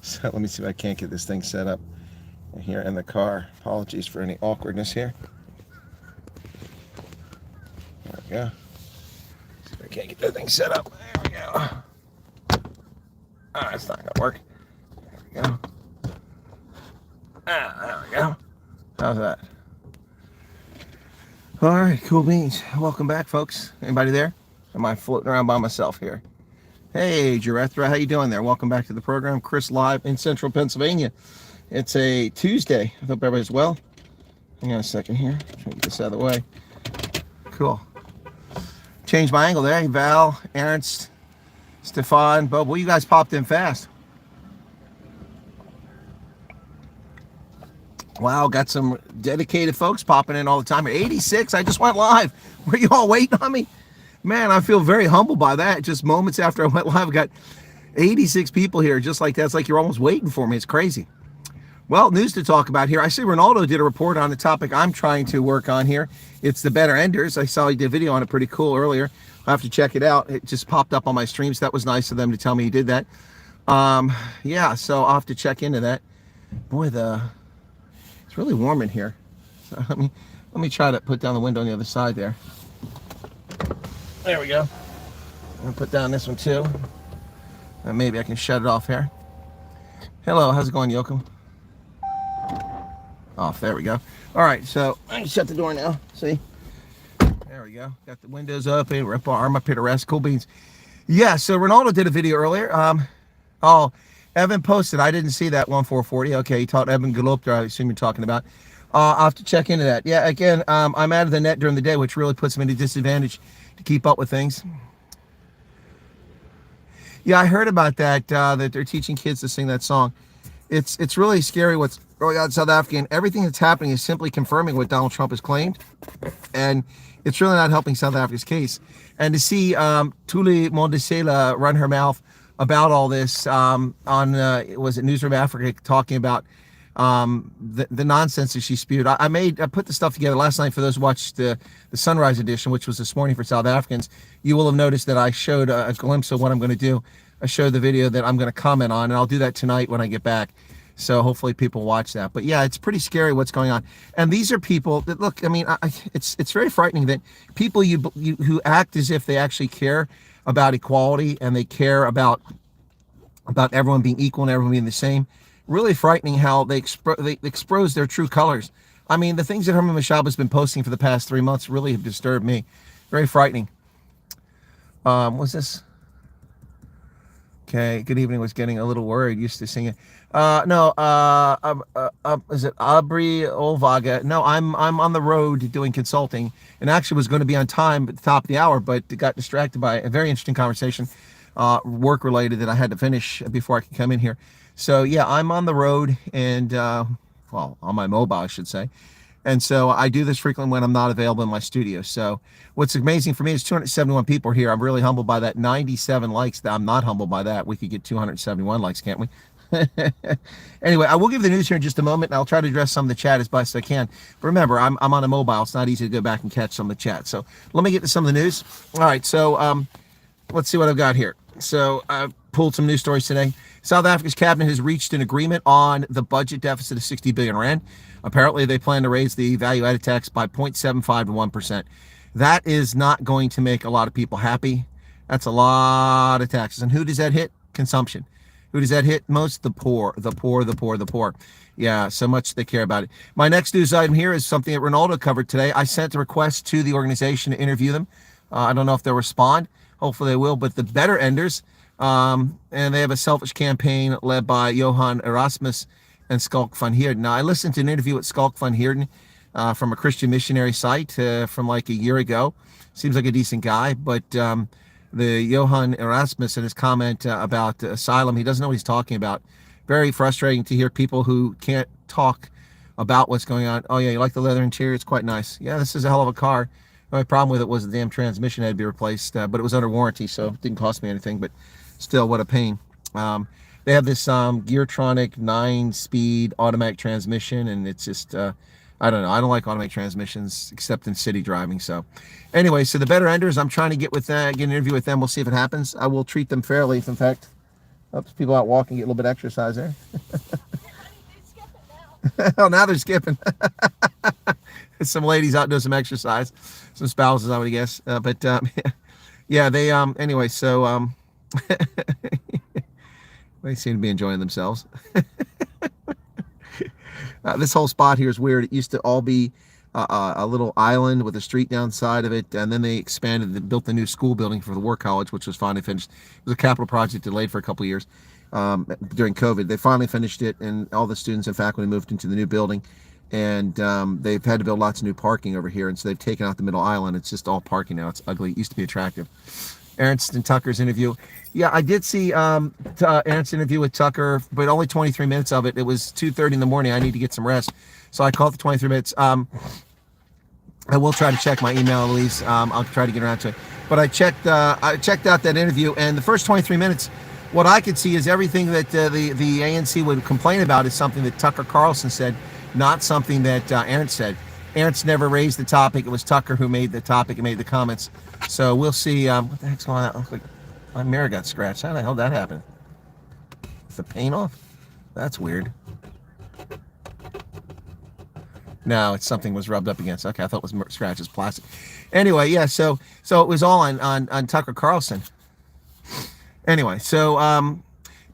So let me see if I can't get this thing set up here in the car. Apologies for any awkwardness here. There we go. See if I can't get that thing set up. There we go. It's not gonna work. There we go. There we go. How's that? All right, cool beans. Welcome back, folks. Anybody there? Am I floating around by myself here? Hey, Jarethra, how you doing there? Welcome back to the program. Chris live in Central Pennsylvania. It's a Tuesday. I hope everybody's well. Hang on a second here. Try to get this out of the way. Cool. Change my angle there. Val, Ernst, Stefan, Bob. Well, you guys popped in fast. Wow, got some dedicated folks popping in all the time. 86, I just went live. Were you all waiting on me? Man, I feel very humbled by that. Just moments after I went live, I got 86 people here just like that. It's like you're almost waiting for me. It's crazy. Well, news to talk about here. I see Ronaldo did a report on the topic I'm trying to work on here. It's the better enders. I saw he did a video on it pretty cool earlier. I'll have to check it out. It just popped up on my streams. That was nice of them to tell me he did that. Yeah, so I'll have to check into that. Boy, it's really warm in here. So let me try to put down the window on the other side there. There we go. I'm gonna put down this one too. And maybe I can shut it off here. Hello, how's it going, Yoko? Off, there we go. All right, so I can shut the door now. See? There we go. Got the windows open. Rip our arm up here to rest. Cool beans. Yeah, so Ronaldo did a video earlier. Oh, Evan posted. I didn't see that 1440. Okay, he taught Evan Galopter, I assume you're talking about. I'll have to check into that. Yeah, again, I'm out of the net during the day, which really puts me at a disadvantage to keep up with things. Yeah, I heard about that, that they're teaching kids to sing that song. It's really scary what's going on in South Africa, and everything that's happening is simply confirming what Donald Trump has claimed, and it's really not helping South Africa's case. And to see Thuli Mondesela run her mouth about all this on, was it Newsroom Africa, talking about the nonsense that she spewed. I put the stuff together last night for those who watched the Sunrise edition, which was this morning for South Africans. You will have noticed that I showed a glimpse of what I'm going to do. I showed the video that I'm going to comment on, and I'll do that tonight when I get back. So hopefully people watch that. But yeah, it's pretty scary what's going on. And these are people that, look, I mean, it's very frightening that people who act as if they actually care about equality and they care about everyone being equal and everyone being the same. Really frightening how they expose their true colors. I mean, the things that Herman Mashaba has been posting for the past 3 months really have disturbed me. Very frightening. What's this? Okay, good evening. Was getting a little worried. Used to sing it. No, is it Aubrey Olvaga? No, I'm on the road doing consulting, and actually was going to be on time at the top of the hour, but got distracted by a very interesting conversation, work related, that I had to finish before I could come in here. So yeah, I'm on the road, and well, on my mobile, I should say. And so I do this frequently when I'm not available in my studio. So what's amazing for me is 271 people are here. I'm really humbled by that. 97 likes. I'm not humbled by that. We could get 271 likes, can't we? Anyway, I will give the news here in just a moment, and I'll try to address some of the chat as best I can. But remember, I'm on a mobile. It's not easy to go back and catch some of the chat. So let me get to some of the news. All right, so let's see what I've got here. So I've pulled some news stories today. South Africa's cabinet has reached an agreement on the budget deficit of 60 billion rand. Apparently, they plan to raise the value-added tax by 0.75 to 1%. That is not going to make a lot of people happy. That's a lot of taxes. And who does that hit? Consumption. Who does that hit most? The poor, the poor, the poor, the poor. Yeah, so much they care about it. My next news item here is something that Ronaldo covered today. I sent a request to the organization to interview them. I don't know if they'll respond. Hopefully they will. But the Better Enders, and they have a selfish campaign led by Johan Erasmus and Skalk van Heerden. Now, I listened to an interview with Skalk van Heerden from a Christian missionary site from like a year ago. Seems like a decent guy, but the Johan Erasmus and his comment about asylum, he doesn't know what he's talking about. Very frustrating to hear people who can't talk about what's going on. Oh yeah, you like the leather interior? It's quite nice. Yeah, this is a hell of a car. The only problem with it was the damn transmission had to be replaced, but it was under warranty, so it didn't cost me anything, but still, what a pain. They have this Geartronic 9-speed automatic transmission, and it's just, I don't know. I don't like automatic transmissions except in city driving. So anyway, so the Better Enders, I'm trying to get an interview with them. We'll see if it happens. I will treat them fairly. If in fact Helps people out walking, get a little bit of exercise there. Oh, now they're skipping. Some ladies out doing some exercise, some spouses, I would guess. But yeah, they anyway. So they seem to be enjoying themselves. This whole spot here is weird. It used to all be a little island with a street downside of it, and then they expanded and built the new school building for the War College, which was finally finished. It was a capital project delayed for a couple of years during COVID. They finally finished it, and all the students and faculty moved into the new building, and they've had to build lots of new parking over here, and so they've taken out the middle island. It's just all parking now. It's ugly. It used to be attractive. Ernst and Tucker's interview. Yeah, I did see Ernst's interview with Tucker, but only 23 minutes of it. It was 2:30 in the morning. I need to get some rest. So I called the 23 minutes. I will try to check my email, at least. I'll try to get around to it. But I checked out that interview, and the first 23 minutes, what I could see is everything that the ANC would complain about is something that Tucker Carlson said, not something that Ernst said. Ernst never raised the topic. It was Tucker who made the topic and made the comments. So we'll see. What the heck's going on? Like, my mirror got scratched. How the hell did that happen? Is the paint off? That's weird. No, it's something was rubbed up against. Okay, I thought it was scratches, plastic. Anyway, yeah. So it was all on Tucker Carlson. Anyway, so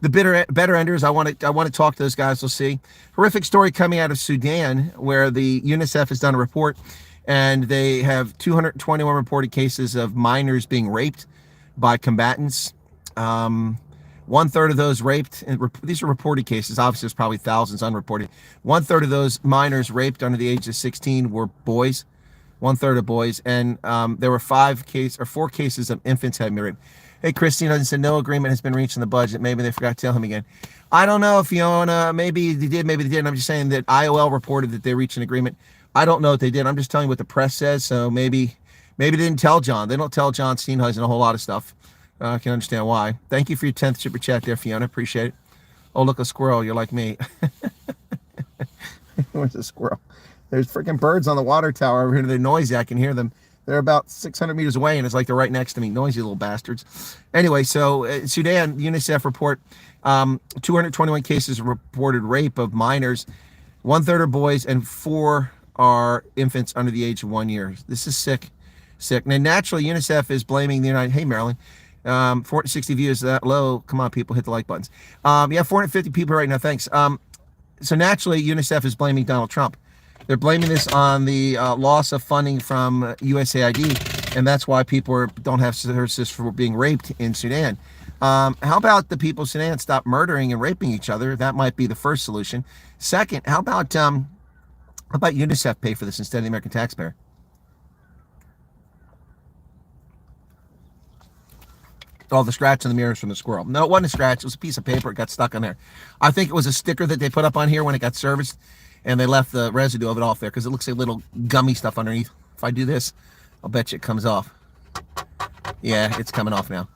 the better enders. I want to talk to those guys. We'll see. Horrific story coming out of Sudan, where the UNICEF has done a report, and they have 221 reported cases of minors being raped by combatants. 1/3 of those raped, and these are reported cases. Obviously, there's probably thousands unreported. 1/3 of those minors raped under the age of 16 were boys. 1/3 of boys, and there were 4 cases of infants having been raped. Hey, Christina said no agreement has been reached in the budget. Maybe they forgot to tell him again. I don't know, Fiona. Maybe they did, maybe they didn't. I'm just saying that IOL reported that they reached an agreement. I don't know if they did. I'm just telling you what the press says. So maybe they didn't tell John. They don't tell John Steenhuisen a whole lot of stuff. I can understand why. Thank you for your 10th super chat there, Fiona. Appreciate it. Oh, look, a squirrel. You're like me. Where's a squirrel? There's freaking birds on the water tower over here. They're noisy. I can hear them. They're about 600 meters away, and it's like they're right next to me. Noisy little bastards. Anyway, so Sudan, UNICEF report, 221 cases reported rape of minors. 1/3 are boys, and 4 are infants under the age of 1 year. This is sick. Now, naturally, UNICEF is blaming the United... Hey, Marilyn. 460 views, that low. Come on, people, hit the like buttons. 450 people right now. Thanks. So naturally, UNICEF is blaming Donald Trump. They're blaming this on the loss of funding from USAID, and that's why people don't have services for being raped in Sudan. How about the people of Sudan stop murdering and raping each other? That might be the first solution. Second, how about UNICEF pay for this instead of the American taxpayer? Oh, the scratch on the mirrors from the squirrel. No, it wasn't a scratch. It was a piece of paper. It got stuck on there. I think it was a sticker that they put up on here when it got serviced, and they left the residue of it off there because it looks like little gummy stuff underneath. If I do this, I'll bet you it comes off. Yeah, it's coming off now.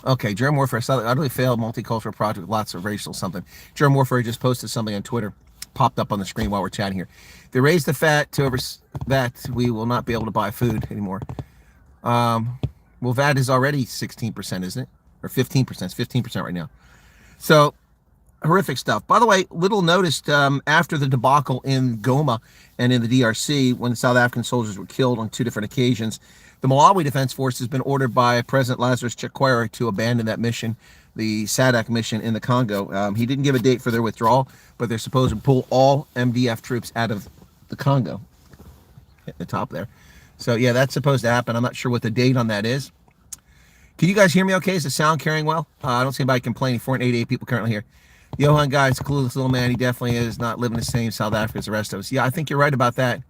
Okay, germ warfare. Utterly failed multicultural project with lots of racial something. Germ warfare just posted something on Twitter. Popped up on the screen while we're chatting here. They raised the VAT to over that we will not be able to buy food anymore. Well, VAT is already 16%, isn't it? Or 15%. It's 15% right now. So, horrific stuff. By the way, little noticed after the debacle in Goma and in the DRC, when South African soldiers were killed on 2 different occasions, the Malawi Defense Force has been ordered by President Lazarus Chakwera to abandon that mission, the SADC mission in the Congo. He didn't give a date for their withdrawal, but they're supposed to pull all MDF troops out of the Congo. At the top there. So, yeah, that's supposed to happen. I'm not sure what the date on that is. Can you guys hear me okay? Is the sound carrying well? I don't see anybody complaining. 488 people currently here. Johan, guys, clueless little man. He definitely is not living the same South Africa as the rest of us. Yeah, I think you're right about that.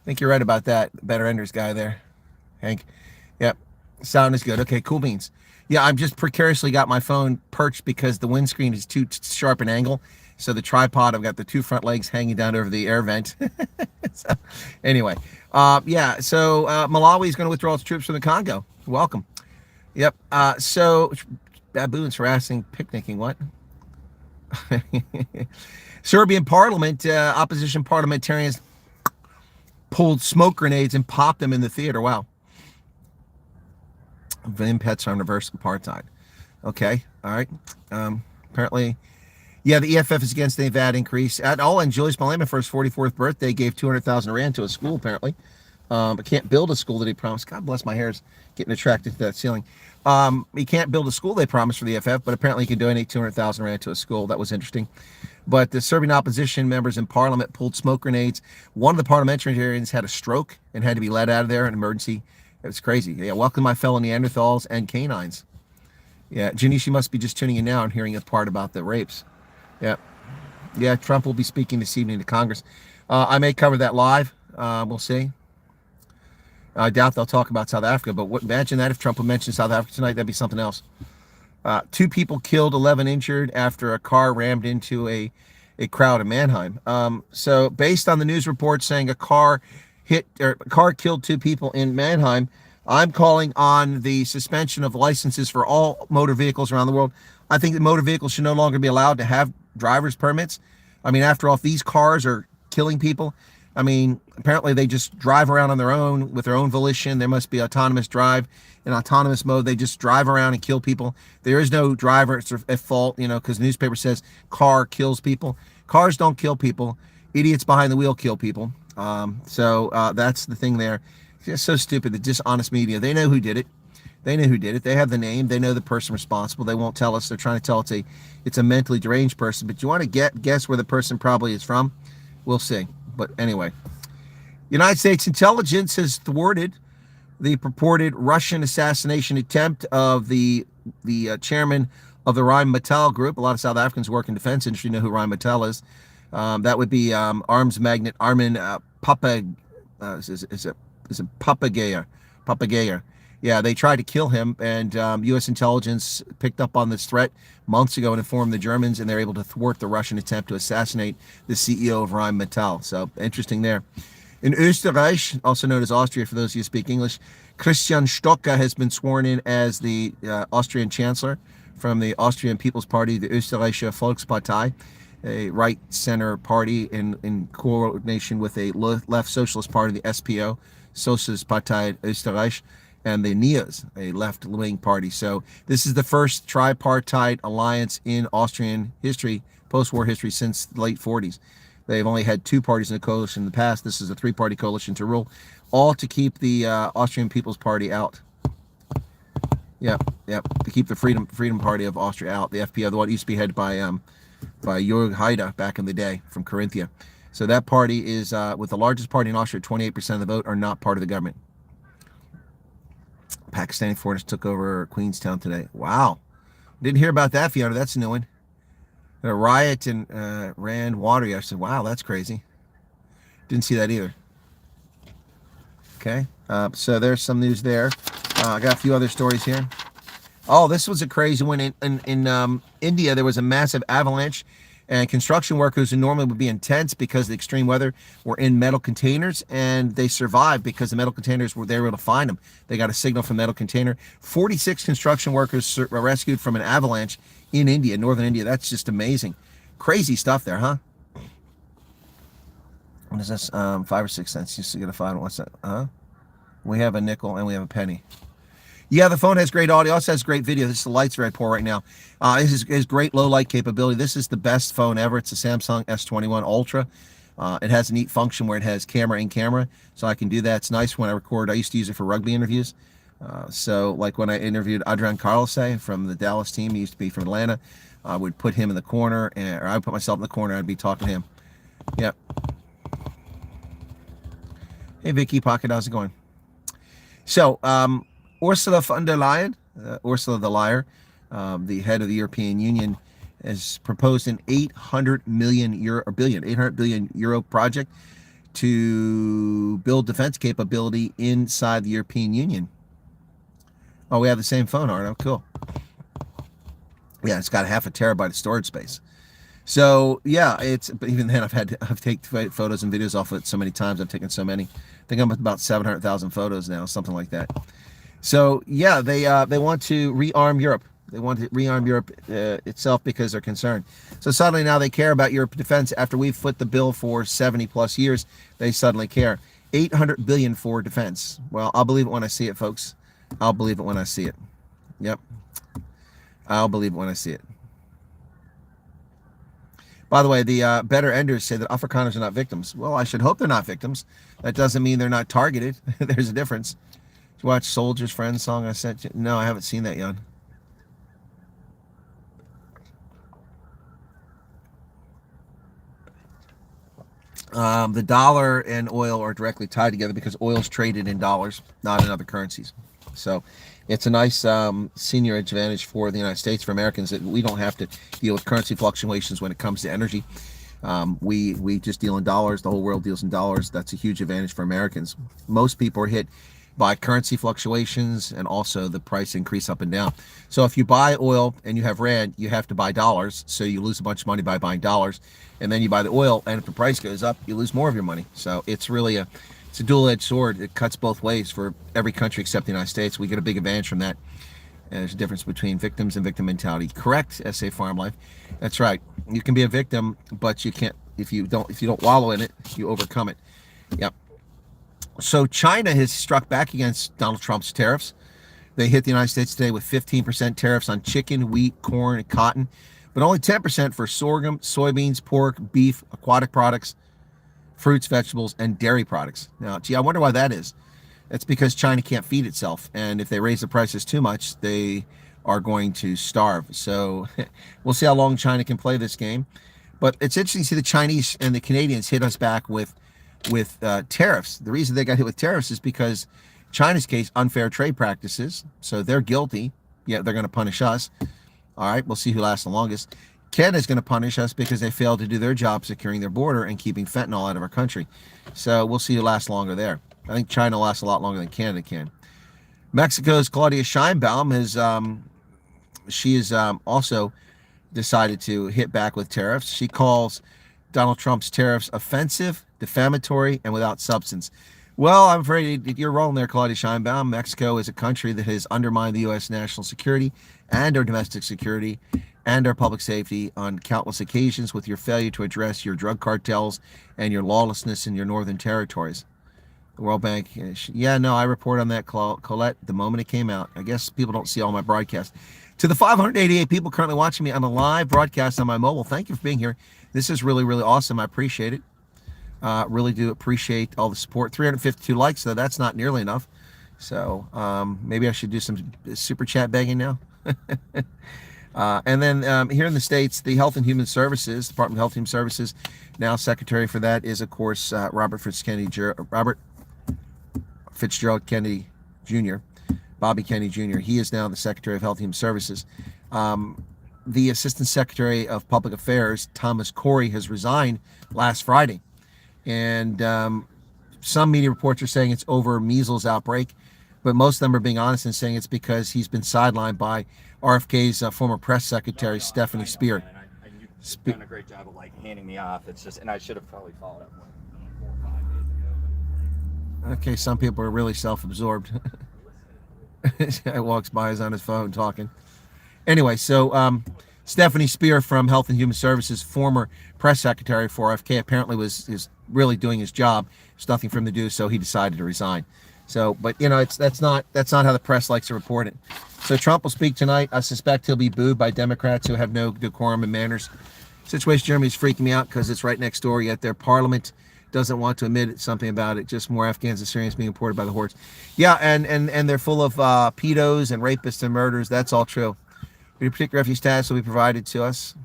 Better Enders guy there. Hank. Yep. Sound is good. Okay, cool beans. Yeah, I'm just precariously got my phone perched because the windscreen is too sharp an angle. So the tripod, I've got the 2 front legs hanging down over the air vent. So, anyway, so Malawi is going to withdraw its troops from the Congo. Welcome. Yep. So baboons harassing, picnicking. What? Serbian parliament, opposition parliamentarians pulled smoke grenades and popped them in the theater. Wow. Vim pets on reverse apartheid. Okay. All right. Apparently, yeah, the EFF is against the VAT increase. At all, and Julius Malema for his 44th birthday gave 200,000 rand to a school, apparently. But can't build a school that he promised. God bless, my hair's getting attracted to that ceiling. He can't build a school they promised for the EFF, but apparently he can donate 200,000 rand to a school. That was interesting. But the Serbian opposition members in parliament pulled smoke grenades. One of the parliamentarians had a stroke and had to be led out of there in emergency. It was crazy. Yeah, welcome my fellow Neanderthals and canines. Yeah, Janishi must be just tuning in now and hearing a part about the rapes. Yeah. Yeah, Trump will be speaking this evening to Congress. I may cover that live. We'll see. I doubt they'll talk about South Africa, but imagine that if Trump would mention South Africa tonight, that'd be something else. 2 people killed, 11 injured after a car rammed into a crowd in Mannheim. So based on the news report saying a car killed 2 people in Mannheim, I'm calling on the suspension of licenses for all motor vehicles around the world. I think that motor vehicles should no longer be allowed to have driver's permits. I mean, after all, if these cars are killing people, I mean, apparently they just drive around on their own with their own volition. There must be autonomous drive. In autonomous mode, they just drive around and kill people. There is no driver at fault, because the newspaper says car kills people. Cars don't kill people. Idiots behind the wheel kill people. So that's the thing there. It's just so stupid. The dishonest media. They know who did it. They know who did it. They have the name. They know the person responsible. They won't tell us. They're trying to tell it's a mentally deranged person. But you want to guess where the person probably is from? We'll see. But anyway, United States intelligence has thwarted the purported Russian assassination attempt of the chairman of the Rheinmetall Group. A lot of South Africans who work in defense industry know who Rheinmetall is. That would be arms magnate Armin Papagaya. Yeah, they tried to kill him, and U.S. intelligence picked up on this threat months ago and informed the Germans, and they're able to thwart the Russian attempt to assassinate the CEO of Rheinmetall. So, interesting there. In Österreich, also known as Austria for those of you who speak English, Christian Stocker has been sworn in as the Austrian chancellor from the Austrian People's Party, the Österreichische Volkspartei, a right-center party in coordination with a left socialist party, the SPO, Socialist Partei Österreich, and the NEOS, a left-wing party. So this is the first tripartite alliance in Austrian history, post-war history, since the late 40s. They've only had 2 parties in a coalition in the past. This is a 3-party coalition to rule, all to keep the Austrian People's Party out. Yep, to keep the Freedom Party of Austria out. The FPO, the one used to be headed by Jörg Haider back in the day from Carinthia. So that party is, with the largest party in Austria, 28% of the vote, are not part of the government. Pakistani foreigners took over Queenstown today. Wow. Didn't hear about that, Fiona. That's a new one. A riot in Rand Water. I said, wow, that's crazy. Didn't see that either. Okay. So there's some news there. I got a few other stories here. Oh, this was a crazy one. In India, there was a massive avalanche, and construction workers who normally would be in tents because of the extreme weather were in metal containers, and they survived because the metal containers they were able to find them. They got a signal from metal container. 46 construction workers were rescued from an avalanche in India, northern India. That's just amazing. Crazy stuff there, huh? What is this? 5 or 6 cents. Just to get a 5. What's that? We have a nickel and we have a penny. Yeah, the phone has great audio. Also has great video. The light's very poor right now. This is great low light capability. This is the best phone ever. It's a Samsung S21 Ultra. It has a neat function where it has camera in camera, so I can do that. It's nice when I record. I used to use it for rugby interviews. So like when I interviewed Adrian Carlose from the Dallas team, he used to be from Atlanta, I would put him in the corner, or I would put myself in the corner. I'd be talking to him. Yep. Hey, Vicky Pocket, how's it going? So, Ursula von der Leyen, Ursula the Liar, the head of the European Union, has proposed an 800 billion euro project to build defense capability inside the European Union. Oh, we have the same phone, Arno. Cool. Yeah, it's got 0.5 terabyte of storage space. So yeah, but even then I've taken photos and videos off of it so many times. I've taken so many. I think I'm at about 700,000 photos now, something like that. So yeah, they want to rearm Europe. They want to rearm Europe itself because they're concerned. So suddenly now they care about Europe defense after we've foot the bill for 70 plus years. They suddenly care. 800 billion for defense. Well, I'll believe it when I see it, folks. I'll believe it when I see it. Yep. I'll believe it when I see it. By the way, the better enders say that Afrikaners are not victims. Well, I should hope they're not victims. That doesn't mean they're not targeted. There's a difference. Did you watch Soldier's Friend song I sent you? No, I haven't seen that yet. The dollar and oil are directly tied together because oil is traded in dollars, not in other currencies. So it's a nice senior advantage for the United States, for Americans, that we don't have to deal with currency fluctuations when it comes to energy. We just deal in dollars. The whole world deals in dollars. That's a huge advantage for Americans. Most people are hit by currency fluctuations and also the price increase up and down. So if you buy oil and you have rand, you have to buy dollars. So you lose a bunch of money by buying dollars. And then you buy the oil, and if the price goes up, you lose more of your money. So it's really a dual-edged sword. It cuts both ways for every country except the United States. We get a big advantage from that. And there's a difference between victims and victim mentality. Correct, SA Farm Life. That's right. You can be a victim, but you can't, if you don't wallow in it, you overcome it. Yep. So China has struck back against Donald Trump's tariffs. They hit the United States today with 15% tariffs on chicken, wheat, corn, and cotton, but only 10% for sorghum, soybeans, pork, beef, aquatic products, fruits, vegetables, and dairy products. Now, gee, I wonder why that is. That's because China can't feed itself, and if they raise the prices too much, they are going to starve. So we'll see how long China can play this game. But it's interesting to see the Chinese and the Canadians hit us back with tariffs. The reason they got hit with tariffs is because China's case, unfair trade practices. So they're guilty. Yeah, they're going to punish us. All right, we'll see who lasts the longest. Canada's going to punish us because they failed to do their job securing their border and keeping fentanyl out of our country. So we'll see who lasts longer there. I think China lasts a lot longer than Canada can. Mexico's Claudia Sheinbaum has also decided to hit back with tariffs. She calls Donald Trump's tariffs offensive, defamatory, and without substance. Well, I'm afraid you're wrong there, Claudia Sheinbaum. Mexico is a country that has undermined the U.S. national security and our domestic security and our public safety on countless occasions with your failure to address your drug cartels and your lawlessness in your northern territories. The World Bank, yeah, no, I report on that, Colette, the moment it came out. I guess people don't see all my broadcasts. To the 588 people currently watching me on a live broadcast on my mobile, thank you for being here. This is really, really awesome. I appreciate it. Really do appreciate all the support. 352 likes, though. That's not nearly enough. So maybe I should do some super chat begging now. And then here in the States, the Health and Human Services, Department of Health and Human Services, now secretary for that is, of course, Robert Fitzgerald Kennedy Jr., Bobby Kennedy Jr. He is now the Secretary of Health and Human Services. The Assistant Secretary of Public Affairs, Thomas Corey, has resigned last Friday. And some media reports are saying it's over measles outbreak, but most of them are being honest and saying it's because he's been sidelined by RFK's former press secretary, Stephanie Spear. You've done a great job of handing me off. It's just, and I should have probably followed up 4 or 5 days ago. Okay, some people are really self-absorbed. This guy walks by, is on his phone talking. Anyway, so Stephanie Spear from Health and Human Services, former press secretary for RFK, apparently is really doing his job. There's nothing for him to do, so he decided to resign. So, but that's not how the press likes to report it. So Trump will speak tonight. I suspect he'll be booed by Democrats who have no decorum and manners. Situation in Germany is freaking me out because it's right next door, yet their parliament doesn't want to admit something about it. Just more Afghans and Syrians being imported by the hordes. Yeah, and they're full of pedos and rapists and murderers. That's all true. We predict refugee status will be provided to us.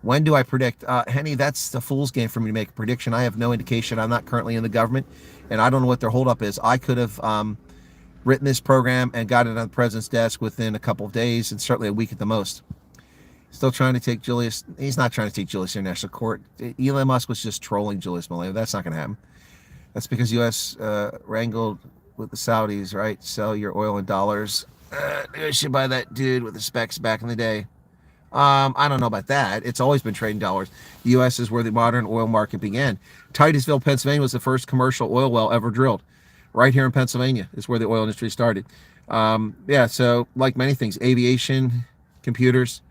When do I predict? Henny, that's the fool's game for me to make a prediction. I have no indication. I'm not currently in the government, and I don't know what their holdup is. I could have written this program and got it on the president's desk within a couple of days, and certainly a week at the most. Still trying to take Julius. He's not trying to take Julius to international court. Elon Musk was just trolling Julius Malema. That's not going to happen. That's because U.S. Wrangled with the Saudis, right? Sell your oil in dollars. I should buy that dude with the specs back in the day. I don't know about that. It's always been trading dollars. The U.S. is where the modern oil market began. Titusville, Pennsylvania was the first commercial oil well ever drilled. Right here in Pennsylvania is where the oil industry started. Yeah, so like many things, aviation, computers,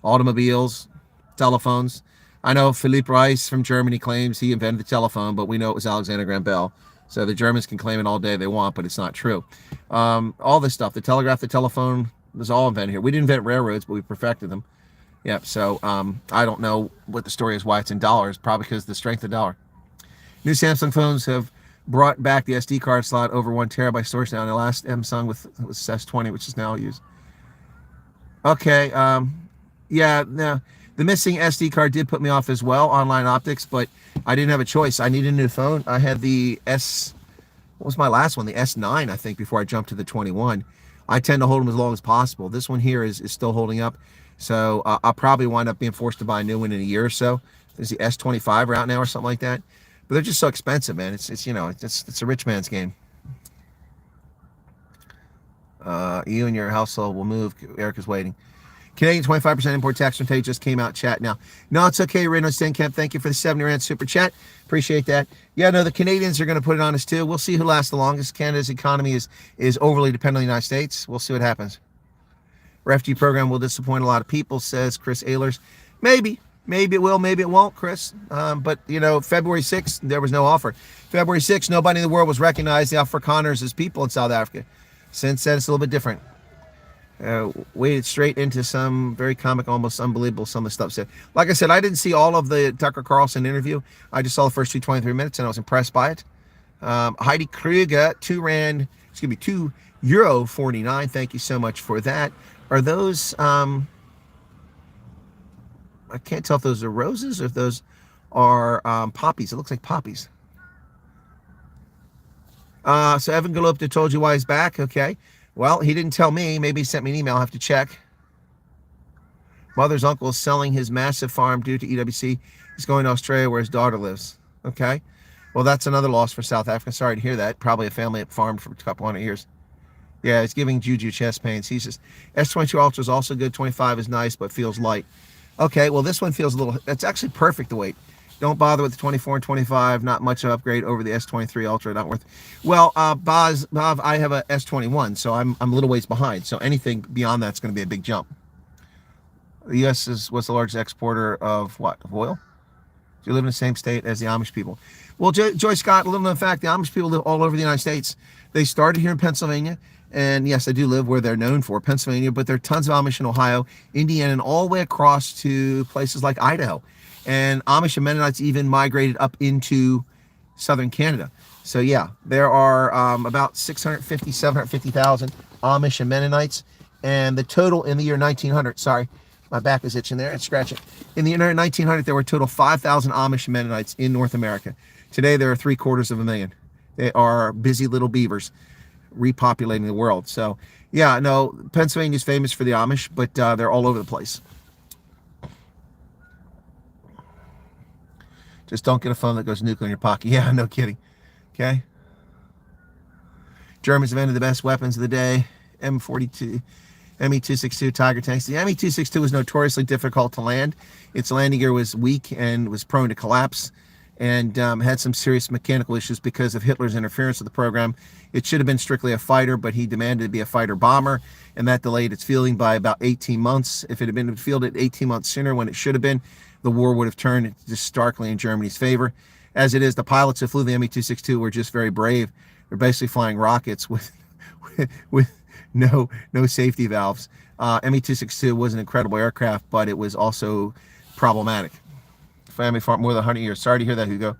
automobiles, telephones. I know Philippe Reis from Germany claims he invented the telephone, but we know it was Alexander Graham Bell. So the Germans can claim it all day they want, but it's not true. All this stuff, the telegraph, the telephone, was all invented here. We didn't invent railroads, but we perfected them. Yep. So I don't know what the story is, why it's in dollars. Probably because of the strength of the dollar. New Samsung phones have brought back the SD card slot over 1 terabyte storage now. The last Samsung was S20, which is now used. Okay. Yeah. No, the missing SD card did put me off as well. Online optics, but I didn't have a choice. I needed a new phone. I had the S. What was my last one? The S9, I think, before I jumped to the 21. I tend to hold them as long as possible. This one here is still holding up. So I'll probably wind up being forced to buy a new one in a year or so. There's the S25 out now or something like that. But they're just so expensive, man. It's you know, it's a rich man's game. You and your household will move. Eric is waiting. Canadian 25% import tax from Tay just came out chat now. No, it's okay, Reno Stenkamp. Thank you for the 70 Rand super chat. Appreciate that. Yeah, no, the Canadians are going to put it on us too. We'll see who lasts the longest. Canada's economy is overly dependent on the United States. We'll see what happens. Refugee program will disappoint a lot of people, says Chris Ehlers. Maybe it will, maybe it won't, Chris. But, you know, February 6th, there was no offer. February 6th, nobody in the world was recognized the Afrikaners as people in South Africa. Since then, it's a little bit different. Waded straight into some very comic, almost unbelievable, some of the stuff said. Like I said, I didn't see all of the Tucker Carlson interview. I just saw the first 23 minutes, and I was impressed by it. Heidi Krüger, €2.49. Thank you so much for that. Are those, I can't tell if those are roses or if those are poppies. It looks like poppies. So Evan Galopta told you why he's back. Okay. Well, he didn't tell me. Maybe he sent me an email. I'll have to check. Mother's uncle is selling his massive farm due to EWC. He's going to Australia where his daughter lives. Okay. Well, that's another loss for South Africa. Sorry to hear that. Probably a family that farmed for a couple hundred years. Yeah, it's giving Juju chest pains. He says, S22 Ultra is also good. 25 is nice, but feels light. Okay, well, this one feels a little, that's actually perfect to weight. Don't bother with the 24 and 25. Not much of upgrade over the S23 Ultra. Not worth. Well, Bob, I have a S21, so I'm a little ways behind. So anything beyond that's going to be a big jump. The U.S. was the largest exporter of what? Of oil? Do you live in the same state as the Amish people? Well, Joy Scott, a little known fact, the Amish people live all over the United States. They started here in Pennsylvania. And yes, I do live where they're known for, Pennsylvania, but there are tons of Amish in Ohio, Indiana, and all the way across to places like Idaho. And Amish and Mennonites even migrated up into southern Canada. So yeah, there are about 650, 750,000 Amish and Mennonites. And the total in the year 1900, sorry, my back is itching there, it's scratching. In the year 1900, there were a total 5,000 Amish and Mennonites in North America. Today, there are 750,000. They are busy little beavers repopulating the world. So yeah, no, Pennsylvania is famous for the Amish, but they're all over the place. Just don't get a phone that goes nuclear in your pocket. Yeah, no kidding. Okay. Germans invented the best weapons of the day. M42, ME-262 Tiger tanks. The ME-262 was notoriously difficult to land. Its landing gear was weak and was prone to collapse, and had some serious mechanical issues because of Hitler's interference with the program. It should have been strictly a fighter, but he demanded to be a fighter bomber, and that delayed its fielding by about 18 months. If it had been fielded 18 months sooner when it should have been, the war would have turned just starkly in Germany's favor. As it is, the pilots who flew the ME-262 were just very brave. They're basically flying rockets with no safety valves. ME-262 was an incredible aircraft, but it was also problematic. Family farm more than 100 years. Sorry to hear that, Hugo.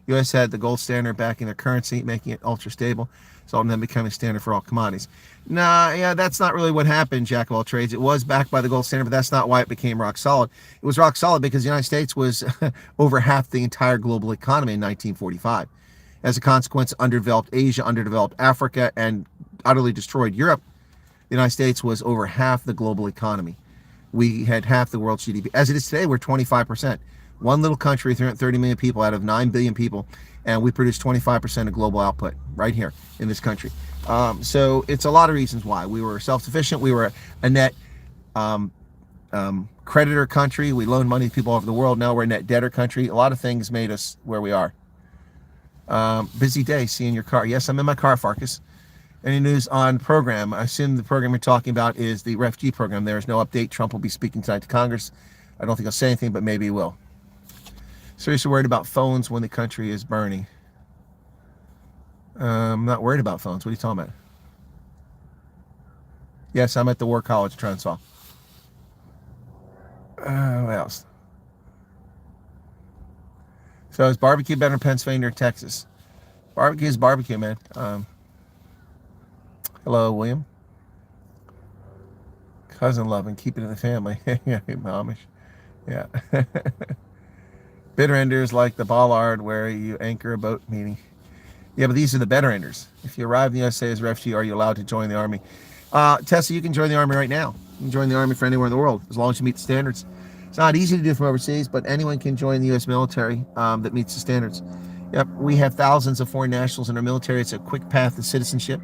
U.S. had the gold standard backing their currency, making it ultra stable, so then becoming standard for all commodities. Nah, yeah, that's not really what happened, Jack of all trades. It was backed by the gold standard, but that's not why it became rock solid. It was rock solid because the United States was over half the entire global economy in 1945. As a consequence, underdeveloped Asia, underdeveloped Africa, and utterly destroyed Europe. The United States was over half the global economy. We had half the world's GDP. As it is today, we're 25%. One little country, 330 million people out of 9 billion people, and we produce 25% of global output right here in this country. So it's a lot of reasons why. We were self-sufficient. We were a net creditor country. We loaned money to people all over the world. Now we're a net debtor country. A lot of things made us where we are. Busy day, seeing your car. Yes, I'm in my car, Farkas. Any news on program? I assume the program you're talking about is the Refugee program. There is no update. Trump will be speaking tonight to Congress. I don't think he'll say anything, but maybe he will. Seriously worried about phones when the country is burning. I'm not worried about phones. What are you talking about? Yes, I'm at the War College Transvaal. What else? So is barbecue better in Pennsylvania or Texas? Barbecue is barbecue, man. Hello, William. Cousin loving, keep it in the family. Yeah, Amish. Yeah. Bitter enders like the bollard where you anchor a boat meeting. Yeah, but these are the better enders. If you arrive in the USA as a refugee, are you allowed to join the Army? Tessa, you can join the Army right now. You can join the Army for anywhere in the world, as long as you meet the standards. It's not easy to do from overseas, but anyone can join the U.S. military that meets the standards. Yep, we have thousands of foreign nationals in our military. It's a quick path to citizenship.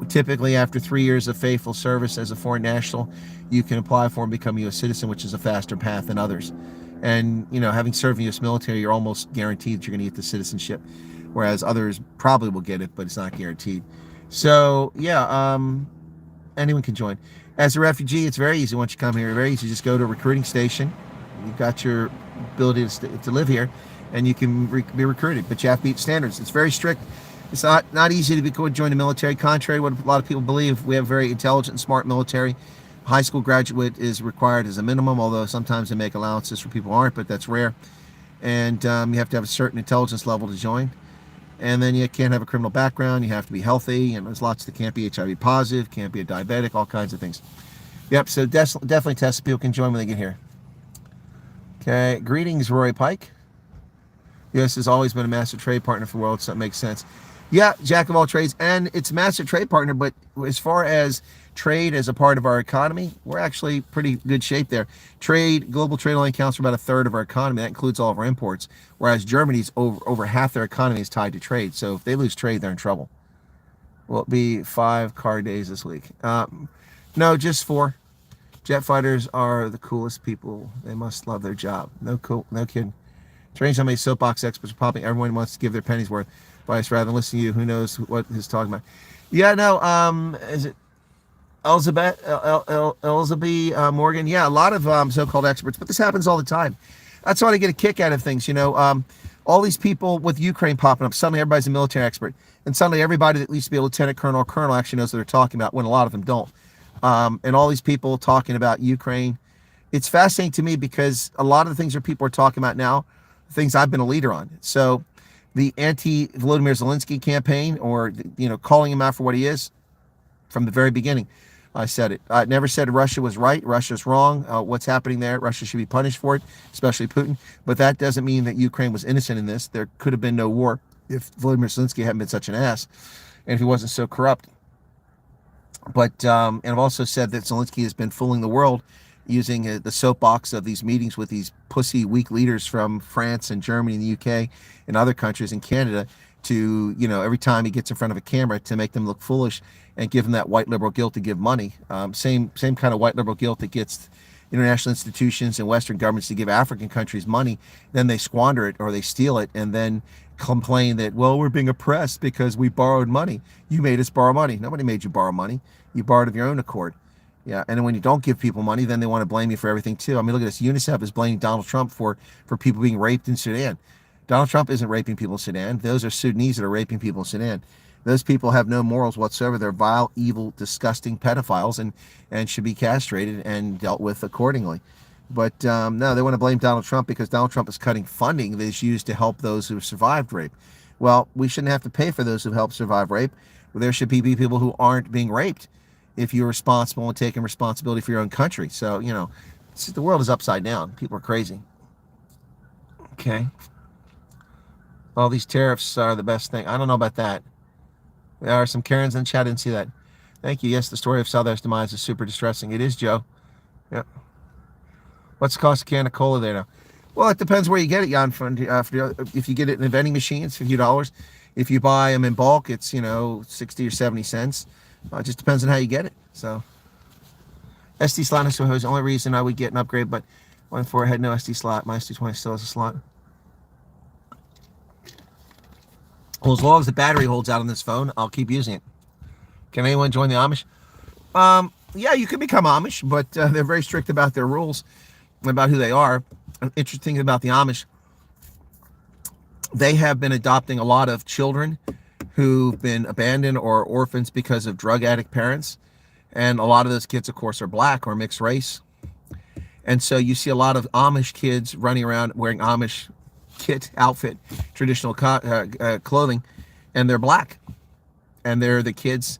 Typically, after 3 years of faithful service as a foreign national, you can apply for and become a U.S. citizen, which is a faster path than others. And, you know, having served in the U.S. military, you're almost guaranteed that you're going to get the citizenship, whereas others probably will get it, but it's not guaranteed. So, yeah, anyone can join. As a refugee, it's very easy once you come here. Very easy. Just go to a recruiting station. You've got your ability to live here, and you can be recruited, but you have to meet standards. It's very strict. It's not easy to join the military. Contrary to what a lot of people believe, we have a very intelligent and smart military. High school graduate is required as a minimum, although sometimes they make allowances for people who aren't, but that's rare. And you have to have a certain intelligence level to join. And then you can't have a criminal background. You have to be healthy, and there's lots that can't be HIV positive, can't be a diabetic, all kinds of things. Yep, so definitely test people can join when they get here. Okay, greetings, Roy Pike. U.S. has always been a master trade partner for the world, so it makes sense. Yeah, jack of all trades, and it's a master trade partner, but as far as trade as a part of our economy, we're actually pretty good shape there. Global trade only accounts for about a third of our economy. That includes all of our imports, whereas Germany's over half their economy is tied to trade. So if they lose trade, they're in trouble. Will it be 5 car days this week? No, just 4. Jet fighters are the coolest people. They must love their job. No kidding. Strange how many soapbox experts are popping. Everyone wants to give their penny's worth advice rather than listen to you. Who knows what he's talking about? Yeah, no. Is it Elizabeth Morgan? Yeah, a lot of so-called experts, but this happens all the time. That's why I get a kick out of things. You know, all these people with Ukraine popping up. Suddenly, everybody's a military expert, and suddenly everybody that used to be a lieutenant colonel or colonel actually knows what they're talking about. When a lot of them don't. And all these people talking about Ukraine, it's fascinating to me because a lot of the things that people are talking about now, things I've been a leader on. So the anti-Volodymyr Zelensky campaign, or, you know, calling him out for what he is, from the very beginning, I said it. I never said Russia was right. Russia's wrong. What's happening there, Russia should be punished for it, especially Putin. But that doesn't mean that Ukraine was innocent in this. There could have been no war if Volodymyr Zelensky hadn't been such an ass, and if he wasn't so corrupt. But and I've also said that Zelensky has been fooling the world using the soapbox of these meetings with these pussy weak leaders from France and Germany and the UK and other countries and Canada to, you know, every time he gets in front of a camera to make them look foolish and give them that white liberal guilt to give money. Same kind of white liberal guilt that gets international institutions and Western governments to give African countries money. Then they squander it or they steal it and then complain that, well, we're being oppressed because we borrowed money. You made us borrow money. Nobody made you borrow money. You borrowed of your own accord. Yeah, and then when you don't give people money, then they want to blame you for everything too. I mean, look at this. UNICEF is blaming Donald Trump for people being raped in Sudan. Donald Trump isn't raping people in Sudan. Those are Sudanese that are raping people in Sudan. Those people have no morals whatsoever. They're vile, evil, disgusting pedophiles and should be castrated and dealt with accordingly. But no, they want to blame Donald Trump because Donald Trump is cutting funding that is used to help those who have survived rape. Well, we shouldn't have to pay for those who helped survive rape. There should be people who aren't being raped if you're responsible and taking responsibility for your own country. So, you know, the world is upside down. People are crazy. Okay. All these tariffs are the best thing. I don't know about that. There are some Karens in the chat. I didn't see that. Thank you. Yes, the story of Southwest demise is super distressing. It is, Joe. Yep. What's the cost of a can of cola there now? Well, it depends where you get it, Jan. If you get it in a vending machine, it's $50. If you buy them in bulk, it's, you know, 60 or 70 cents. It just depends on how you get it. So, SD slot is the only reason I would get an upgrade, but 1.4 had no SD slot. My SD20 still has a slot. Well, as long as the battery holds out on this phone, I'll keep using it. Can anyone join the Amish? Yeah, you can become Amish, but they're very strict about their rules, about who they are. An interesting thing about the Amish, they have been adopting a lot of children who've been abandoned or orphans because of drug addict parents. And a lot of those kids, of course, are black or mixed race. And so you see a lot of Amish kids running around wearing Amish outfit, traditional clothing, and they're black, and they're the kids.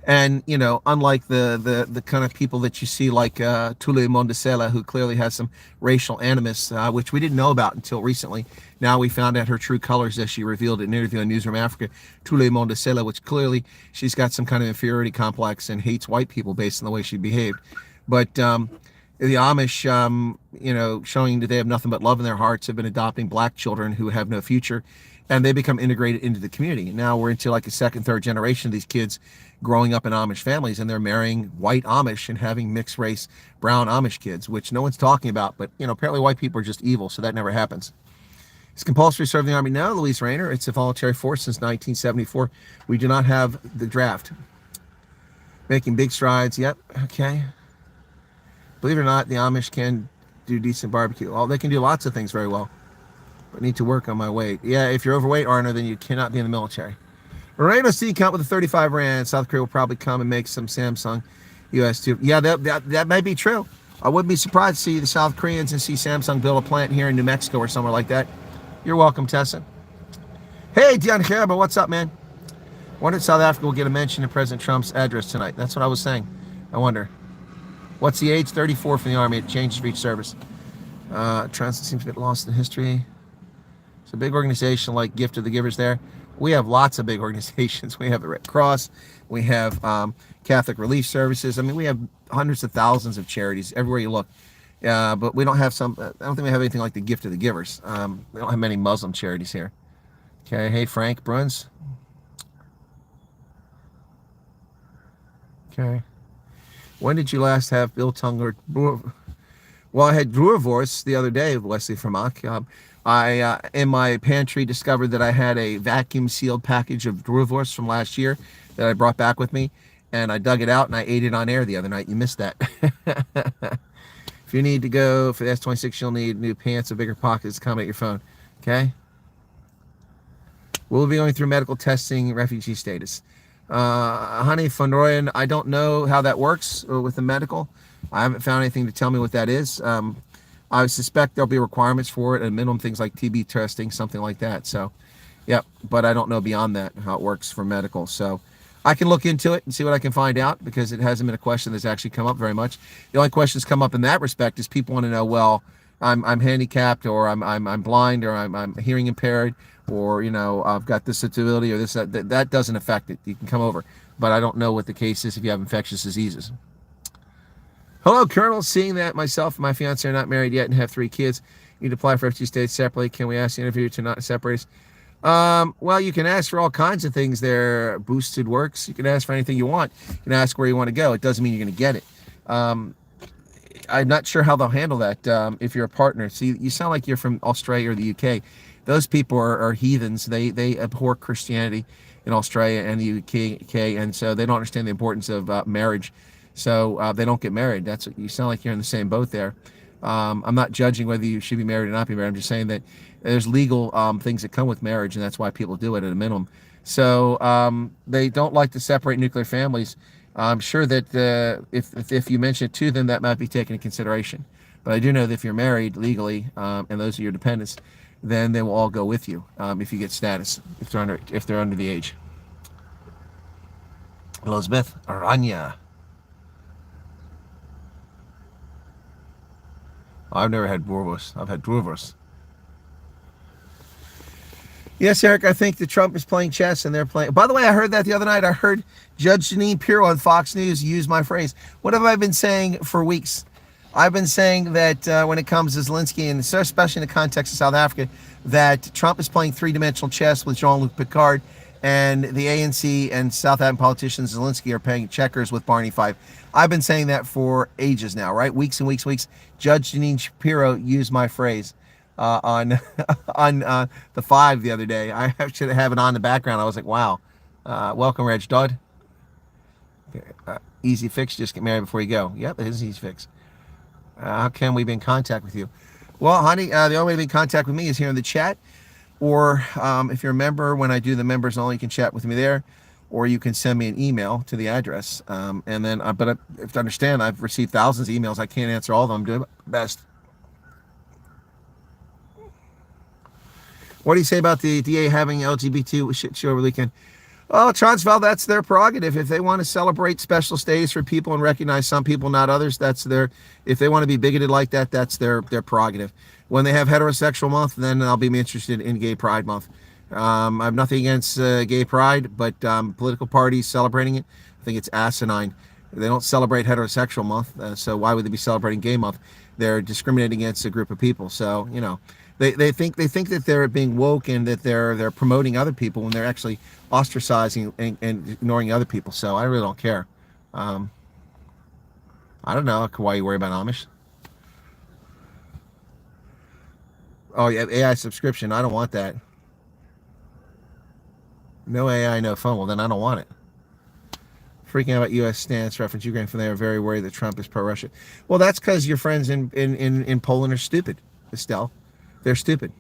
And unlike the kind of people that you see like Tule Mondesela, who clearly has some racial animus, which we didn't know about until recently. Now we found out her true colors as she revealed in an interview on Newsroom Africa. Tule Mondesela, which clearly she's got some kind of inferiority complex and hates white people based on the way she behaved. But the Amish, showing that they have nothing but love in their hearts, have been adopting black children who have no future, and they become integrated into the community. Now we're into like a second, third generation of these kids growing up in Amish families, and they're marrying white Amish and having mixed race brown Amish kids, which no one's talking about. But apparently white people are just evil, so that never happens. It's compulsory to serve in the Army? No, Luis Rayner. It's a voluntary force since 1974. We do not have the draft. Making big strides. Yep. Okay. Believe it or not, the Amish can do decent barbecue. Well, they can do lots of things very well, but need to work on my weight. Yeah, if you're overweight, Arno, then you cannot be in the military. Moreno C count with a 35 rand. South Korea will probably come and make some Samsung US too. Yeah, that may be true. I wouldn't be surprised to see the South Koreans and see Samsung build a plant here in New Mexico or somewhere like that. You're welcome, Tessa. Hey, Dion Herba, what's up, man? I wonder if South Africa will get a mention in President Trump's address tonight. That's what I was saying. I wonder. What's the age? 34 for the Army. It changes for each service. Transit seems to get lost in history. It's a big organization like Gift of the Givers there. We have lots of big organizations. We have the Red Cross. We have Catholic Relief Services. I mean, we have hundreds of thousands of charities everywhere you look. But we don't have I don't think we have anything like the Gift of the Givers. We don't have many Muslim charities here. Okay. Hey, Frank Bruns. Okay. When did you last have biltong or... Well, I had Druervorst the other day, Wesley Vermaak. I, in my pantry, discovered that I had a vacuum-sealed package of Druervorst from last year that I brought back with me, and I dug it out and I ate it on air the other night. You missed that. If you need to go for the S26, you'll need new pants, a bigger pockets to accommodate your phone. Okay? We'll be going through medical testing, refugee status. Honey von Royen, I don't know how that works with the medical. I haven't found anything to tell me what that is. I suspect there'll be requirements for it, and minimum things like TB testing, something like that. So, yeah, but I don't know beyond that how it works for medical. So I can look into it and see what I can find out, because it hasn't been a question that's actually come up very much. The only questions come up in that respect is people want to know, well, I'm handicapped, or I'm blind, or I'm hearing impaired, or I've got this disability or this that doesn't affect it. You can come over, but I don't know what the case is if you have infectious diseases. Hello, Colonel. Seeing that myself and my fiance are not married yet and have 3 kids, you need to apply for refugee status separately. Can we ask the interviewer to not separate us? Well, you can ask for all kinds of things there. Boosted works. You can ask for anything you want. You can ask where you want to go. It doesn't mean you're going to get it. I'm not sure how they'll handle that if you're a partner. See, you sound like you're from Australia or the UK. Those people are heathens. They abhor Christianity in Australia and the UK, and so they don't understand the importance of marriage. So they don't get married. That's what you sound like. You're in the same boat there. I'm not judging whether you should be married or not be married. I'm just saying that there's legal things that come with marriage, and that's why people do it at a minimum. So they don't like to separate nuclear families. I'm sure that if you mention it to them, that might be taken into consideration. But I do know that if you're married legally, and those are your dependents, then they will all go with you if you get status, if they're under the age. Elizabeth Aranya. I've never had Druervorst. I've had Druervorst. Yes, Eric, I think that Trump is playing chess and they're playing... By the way, I heard that the other night. I heard Judge Jeanine Pirro on Fox News use my phrase. What have I been saying for weeks? I've been saying that when it comes to Zelensky, and especially in the context of South Africa, that Trump is playing three-dimensional chess with Jean-Luc Picard, and the ANC and South African politicians, Zelensky, are playing checkers with Barney Fife. I've been saying that for ages now, right? Weeks and weeks and weeks. Judge Jeanine Shapiro used my phrase on the 5 the other day. I should have it on the background. I was like, wow. Welcome, Reg Dodd. Easy fix, just get married before you go. Yep, it is an easy fix. How can we be in contact with you? Well, honey, the only way to be in contact with me is here in the chat. Or if you're a member, when I do the members only, you can chat with me there. or you can send me an email to the address. And then, but you have to understand, I've received thousands of emails. I can't answer all of them. I'm doing my best. What do you say about the DA having LGBT shit show over the weekend? Oh, Transvaal, that's their prerogative. If they want to celebrate special status for people and recognize some people, not others, that's their. If they want to be bigoted like that, that's their prerogative. When they have heterosexual month, then I'll be interested in Gay Pride Month. I have nothing against Gay Pride, but political parties celebrating it, I think it's asinine. They don't celebrate heterosexual month, so why would they be celebrating Gay Month? They're discriminating against a group of people. So they think that they're being woke and that they're promoting other people when they're actually ostracizing and ignoring other people. So I really don't care. I don't know why you worry about Amish. Oh, yeah, AI subscription. I don't want that. No AI, no phone. Well, then I don't want it. Freaking out about U.S. stance, reference Ukraine, from they are very worried that Trump is pro-Russia. Well, that's because your friends in Poland are stupid, Estelle. They're stupid.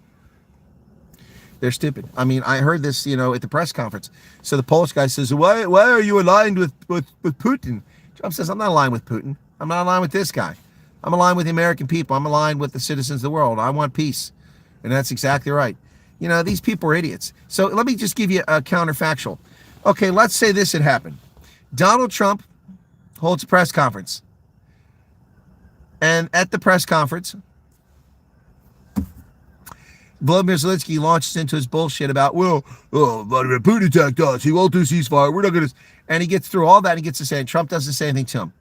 They're stupid. I mean, I heard this, at the press conference. So the Polish guy says, why are you aligned with Putin? Trump says, I'm not aligned with Putin. I'm not aligned with this guy. I'm aligned with the American people. I'm aligned with the citizens of the world. I want peace. And that's exactly right. These people are idiots. So let me just give you a counterfactual. Okay, let's say this had happened. Donald Trump holds a press conference. And at the press conference, Vladimir Zelensky launches into his bullshit about, Vladimir Putin attacked us. He won't do ceasefire. We're not going to. And he gets through all that and he gets to say, and Trump doesn't say anything to him.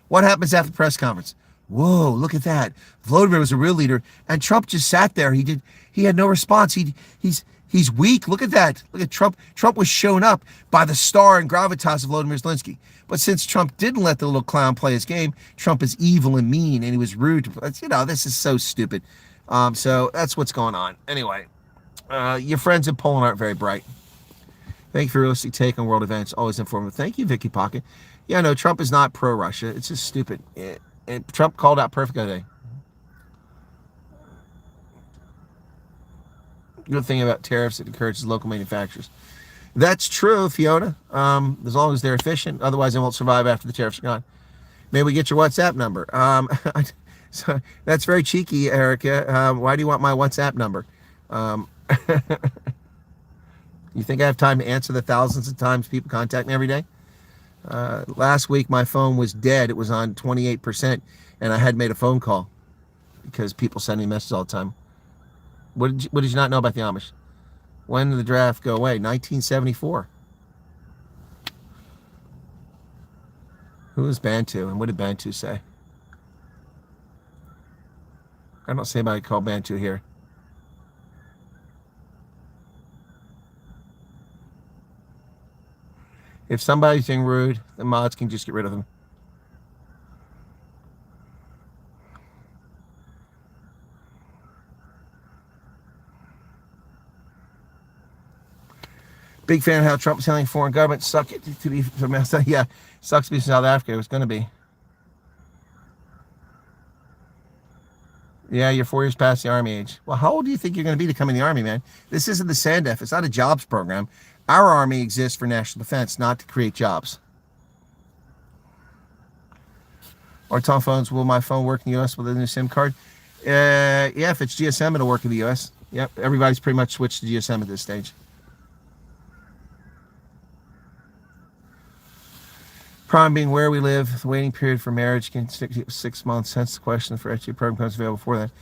What happens after the press conference? Whoa, look at that. Vladimir was a real leader. And Trump just sat there. He had no response. He's weak. Look at that. Look at Trump. Trump was shown up by the star and gravitas of Vladimir Zelensky. But since Trump didn't let the little clown play his game, Trump is evil and mean and he was rude. This is so stupid. So that's what's going on. Anyway, your friends in Poland aren't very bright. Thank you for your realistic take on world events. Always informative. Thank you, Vicky Pocket. Yeah, no, Trump is not pro-Russia. It's just stupid. And Trump called out perfect today. Good thing about tariffs, it encourages local manufacturers. That's true, Fiona, as long as they're efficient. Otherwise, they won't survive after the tariffs are gone. Maybe we get your WhatsApp number. So that's very cheeky, Erica. Why do you want my WhatsApp number? You think I have time to answer the thousands of times people contact me every day? Last week, my phone was dead. It was on 28%, and I had made a phone call because people send me messages all the time. What did you not know about the Amish? When did the draft go away? 1974. Who is Bantu, and what did Bantu say? I don't see anybody called Bantu here. If somebody's being rude, the mods can just get rid of them. Big fan of how Trump is handling foreign governments. Suck it to be from yeah, sucks to be South Africa. It was going to be. Yeah, you're 4 years past the Army age. Well, how old do you think you're going to be to come in the Army, man? This isn't the SANDF. It's not a jobs program. Our Army exists for national defense, not to create jobs. Or telephones, will my phone work in the U.S. with a new SIM card? Yeah, if it's GSM, it'll work in the U.S. Yep, everybody's pretty much switched to GSM at this stage. Problem being where we live, the waiting period for marriage can take 6 months. Hence the question for FGA program comes available before that.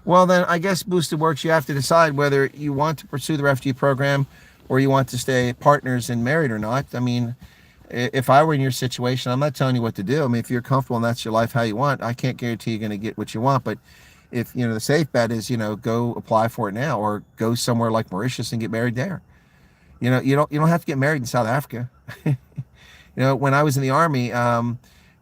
Well, then I guess Boosted Works, you have to decide whether you want to pursue the refugee program or you want to stay partners and married or not. I mean, if I were in your situation, I'm not telling you what to do. I mean, if you're comfortable and that's your life how you want, I can't guarantee you're going to get what you want. But if, the safe bet is, go apply for it now or go somewhere like Mauritius and get married there. You don't have to get married in South Africa. When I was in the Army,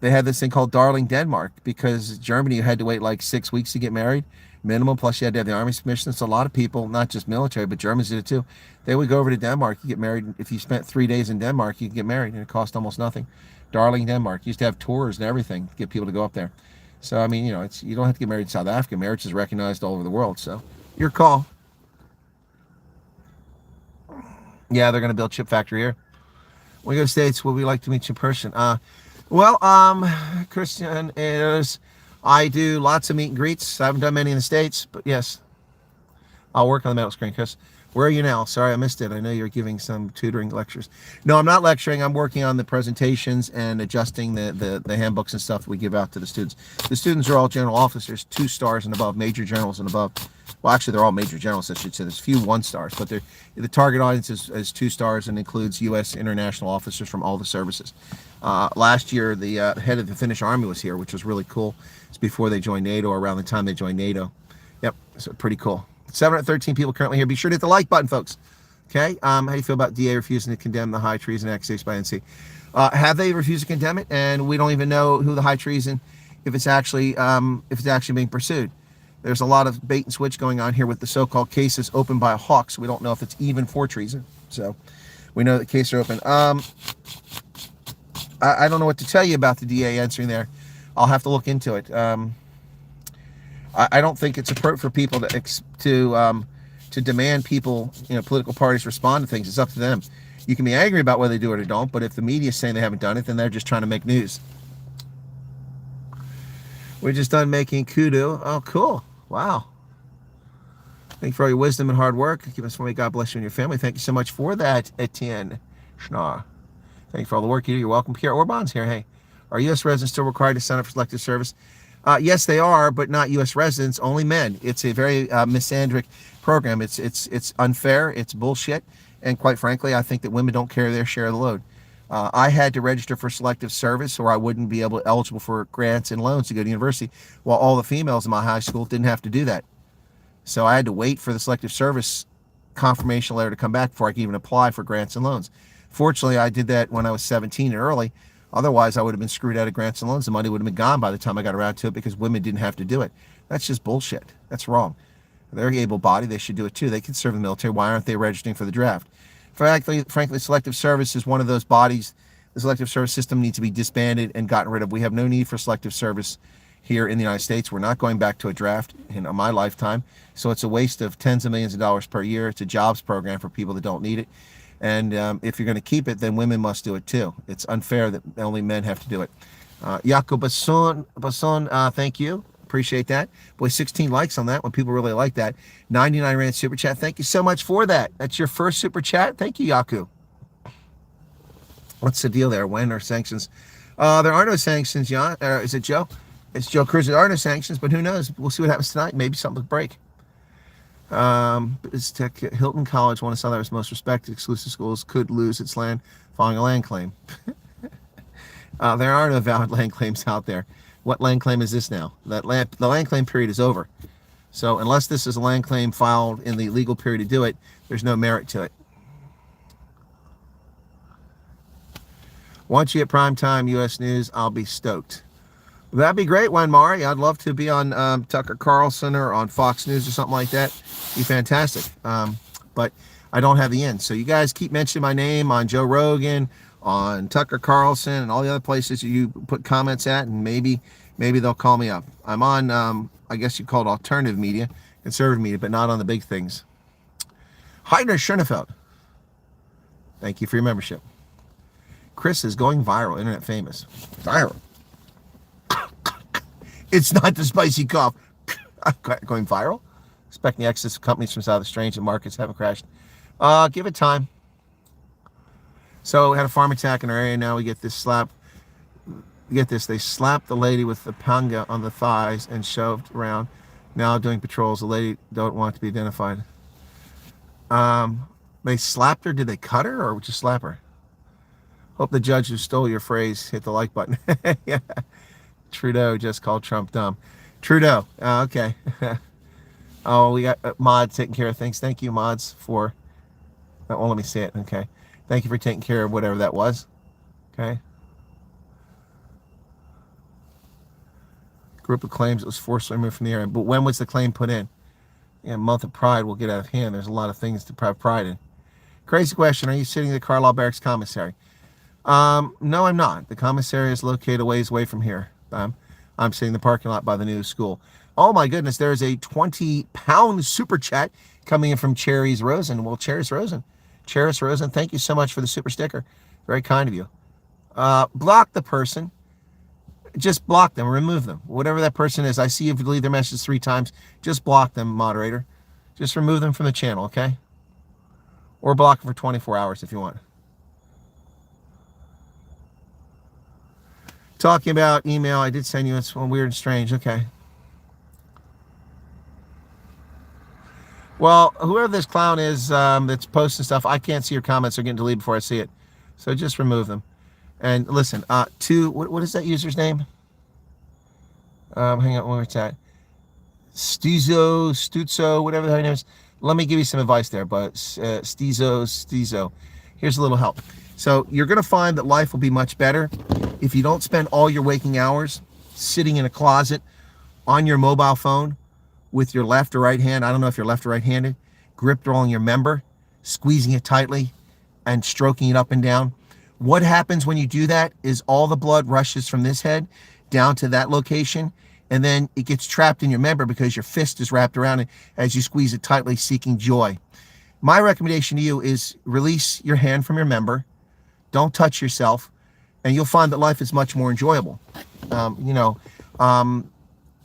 they had this thing called Darling Denmark because Germany, you had to wait like 6 weeks to get married, minimum, plus you had to have the Army's permission. So a lot of people, not just military, but Germans did it too. They would go over to Denmark, you get married. If you spent 3 days in Denmark, you could get married, and it cost almost nothing. Darling Denmark used to have tours and everything to get people to go up there. So, I mean, you don't have to get married in South Africa. Marriage is recognized all over the world. So, your call. Yeah, they're going to build chip factory here. When we go to States, would we like to meet you in person? Christian is, I do lots of meet and greets. I haven't done many in the States, but yes, I'll work on the metal screen. Chris, where are you now? Sorry, I missed it. I know you're giving some tutoring lectures. No, I'm not lecturing. I'm working on the presentations and adjusting the handbooks and stuff we give out to the students. The students are all general officers, 2 stars and above, major generals and above. Well, actually, they're all major generals, I should say. There's a few 1 stars, but the target audience is 2 stars and includes U.S. international officers from all the services. Last year, the head of the Finnish army was here, which was really cool. It's before they joined NATO, or around the time they joined NATO. Yep, so pretty cool. 713 people currently here. Be sure to hit the like button, folks. Okay, how do you feel about DA refusing to condemn the high treason accusations by NC? Have they refused to condemn it? And we don't even know who the high treason, if it's actually being pursued. There's a lot of bait and switch going on here with the so-called cases opened by Hawks. We don't know if it's even for treason. So we know that cases are open. I don't know what to tell you about the DA answering there. I'll have to look into it. I don't think it's appropriate for people to demand people, political parties respond to things. It's up to them. You can be angry about whether they do it or don't, but if the media is saying they haven't done it, then they're just trying to make news. We're just done making kudu. Oh, cool. Wow. Thank you for all your wisdom and hard work. Keep us from God bless you and your family. Thank you so much for that, Etienne Schnar. Thank you for all the work you do. You're welcome. Pierre Orban's here. Hey, are U.S. residents still required to sign up for selective service? Yes, they are, but not U.S. residents, only men. It's a very misandric program. It's unfair. It's bullshit. And quite frankly, I think that women don't carry their share of the load. I had to register for selective service or I wouldn't be eligible for grants and loans to go to university, while all the females in my high school didn't have to do that. So I had to wait for the selective service confirmation letter to come back before I could even apply for grants and loans. Fortunately, I did that when I was 17 and early. Otherwise, I would have been screwed out of grants and loans. The money would have been gone by the time I got around to it because women didn't have to do it. That's just bullshit. That's wrong. They're able-bodied. They should do it too. They can serve in the military. Why aren't they registering for the draft? Frankly, selective service is one of those bodies. The selective service system needs to be disbanded and gotten rid of. We have no need for selective service here in the United States. We're not going back to a draft in my lifetime. So it's a waste of tens of millions of dollars per year. It's a jobs program for people that don't need it. And if you're going to keep it, then women must do it too. It's unfair that only men have to do it. Jacob Basson, thank you. Appreciate that. Boy, 16 likes on that one. People really like that. 99 Rand super chat. Thank you so much for that. That's your first super chat. Thank you, Yaku. What's the deal there? When are sanctions? There are no sanctions, Jan. Is it Joe? It's Joe Cruz. There are no sanctions, but who knows? We'll see what happens tonight. Maybe something will break. Hilton College, one of South most respected exclusive schools, could lose its land following a land claim. There are no valid land claims out there. What land claim is this now? The land claim period is over. So unless this is a land claim filed in the legal period to do it, there's no merit to it. Once you get primetime U.S. News, I'll be stoked. That'd be great, Mari. I'd love to be on Tucker Carlson or on Fox News or something like that. Be fantastic. But I don't have the ends. So you guys keep mentioning my name on Joe Rogan, on Tucker Carlson, and all the other places you put comments at, and maybe they'll call me up. I'm on, I guess you call it alternative media, conservative media, but not on the big things. Heidner Schönefeld, thank you for your membership. Chris is going viral, internet famous. Viral. It's not the spicy cough. Going viral? Expecting the exits of companies from South Strange and markets haven't crashed. Give it time. So we had a farm attack in our area. Now we get this slap. Get this. They slapped the lady with the panga on the thighs and shoved around. Now doing patrols. The lady don't want to be identified. They slapped her. Did they cut her or just slap her? Hope the judge who stole your phrase hit the like button. Yeah. Trudeau just called Trump dumb. Trudeau. Okay. Oh, we got mods taking care of things. Thank you, mods, for... Oh, let me say it. Okay. Thank you for taking care of whatever that was. Okay. Group of claims it was forcibly removed from the area. But when was the claim put in? Yeah, month of pride will get out of hand. There's a lot of things to have pride in. Crazy question. Are you sitting in the Carlisle Barracks commissary? No, I'm not. The commissary is located a ways away from here. I'm sitting in the parking lot by the new school. Oh my goodness, there's a 20-pound super chat coming in from Cherry's Rosen. Well, Cherry's Rosen, thank you so much for the super sticker. Very kind of you. Block the person. Just block them, remove them. Whatever that person is. I see you've deleted their message 3 times. Just block them, moderator. Just remove them from the channel, okay? Or block them for 24 hours if you want. Talking about email, I did send you, it's weird and strange. Okay. Well, whoever this clown is that's posting stuff, I can't see your comments. They're getting deleted before I see it. So just remove them. And listen, what is that user's name? Hang on, where it's at. Stutzo, whatever the hell your name is. Let me give you some advice there, but Stizo. Here's a little help. So you're going to find that life will be much better if you don't spend all your waking hours sitting in a closet on your mobile phone with your left or right hand. I don't know if you're left or right-handed, gripped on your member, squeezing it tightly and stroking it up and down. What happens when you do that is all the blood rushes from this head down to that location, and then it gets trapped in your member because your fist is wrapped around it as you squeeze it tightly, seeking joy. My recommendation to you is release your hand from your member. Don't touch yourself, and you'll find that life is much more enjoyable.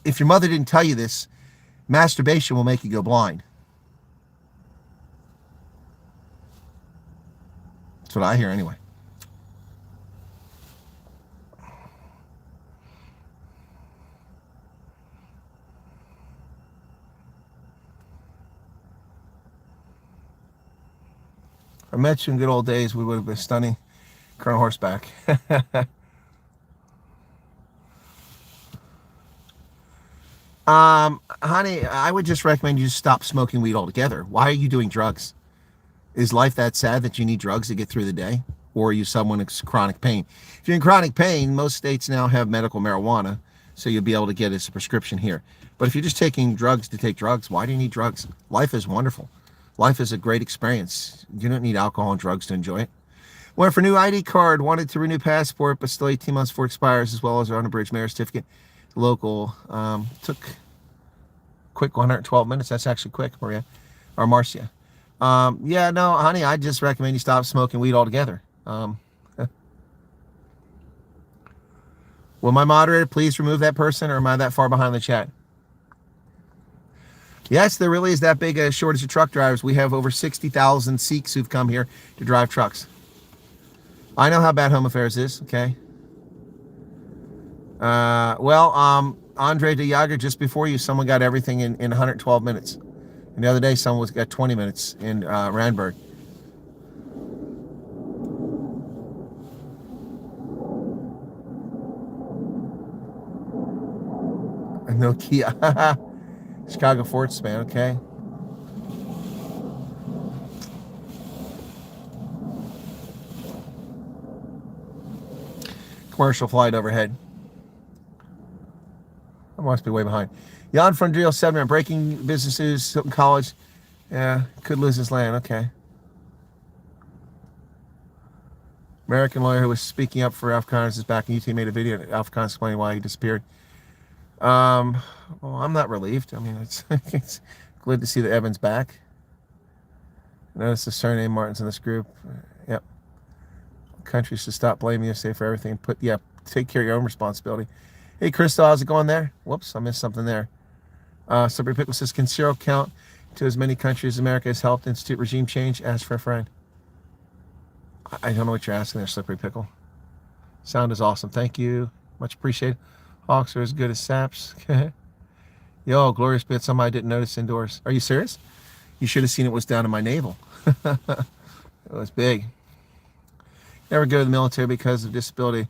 If your mother didn't tell you this, masturbation will make you go blind. That's what I hear anyway. If I met you in good old days, we would have been stunning. Colonel Horseback. Honey, I would just recommend you stop smoking weed altogether. Why are you doing drugs? Is life that sad that you need drugs to get through the day? Or are you someone in chronic pain? If you're in chronic pain, most states now have medical marijuana, so you'll be able to get it as a prescription here. But if you're just taking drugs to take drugs, why do you need drugs? Life is wonderful. Life is a great experience. You don't need alcohol and drugs to enjoy it. Went for new ID card, wanted to renew passport, but still 18 months before it expires, as well as our unabridged mayor certificate. Local. Took quick 112 minutes. That's actually quick, Maria. Or Marcia. Yeah, no, honey, I just recommend you stop smoking weed altogether. Will my moderator please remove that person, or am I that far behind the chat? Yes, there really is that big a shortage of truck drivers. We have over 60,000 Sikhs who've come here to drive trucks. I know how bad home affairs is, okay? Andre de Jager, just before you, someone got everything in 112 minutes. And the other day, someone got 20 minutes in Randburg. No Kia. Chicago Forts, man, okay. Commercial flight overhead. I must be way behind. Jan from Drill 7, breaking businesses, Hilton College. Yeah, could lose his land, okay. American lawyer who was speaking up for Afghans is back in YouTube, made a video of Afghans explaining why he disappeared. Well, I'm not relieved. I mean, it's glad to see that Evan's back. Notice the surname Martin's in this group. Yep. Countries should stop blaming you, say for everything. Take care of your own responsibility. Hey, Crystal, how's it going there? Whoops, I missed something there. Slippery Pickle says, can zero count to as many countries as America has helped institute regime change? Ask for a friend. I don't know what you're asking there, Slippery Pickle. Sound is awesome. Thank you. Much appreciated. Hawks are as good as saps. Yo, glorious bit. Somebody didn't notice indoors. Are you serious? You should have seen it was down in my navel. It was big. Never go to the military because of disability.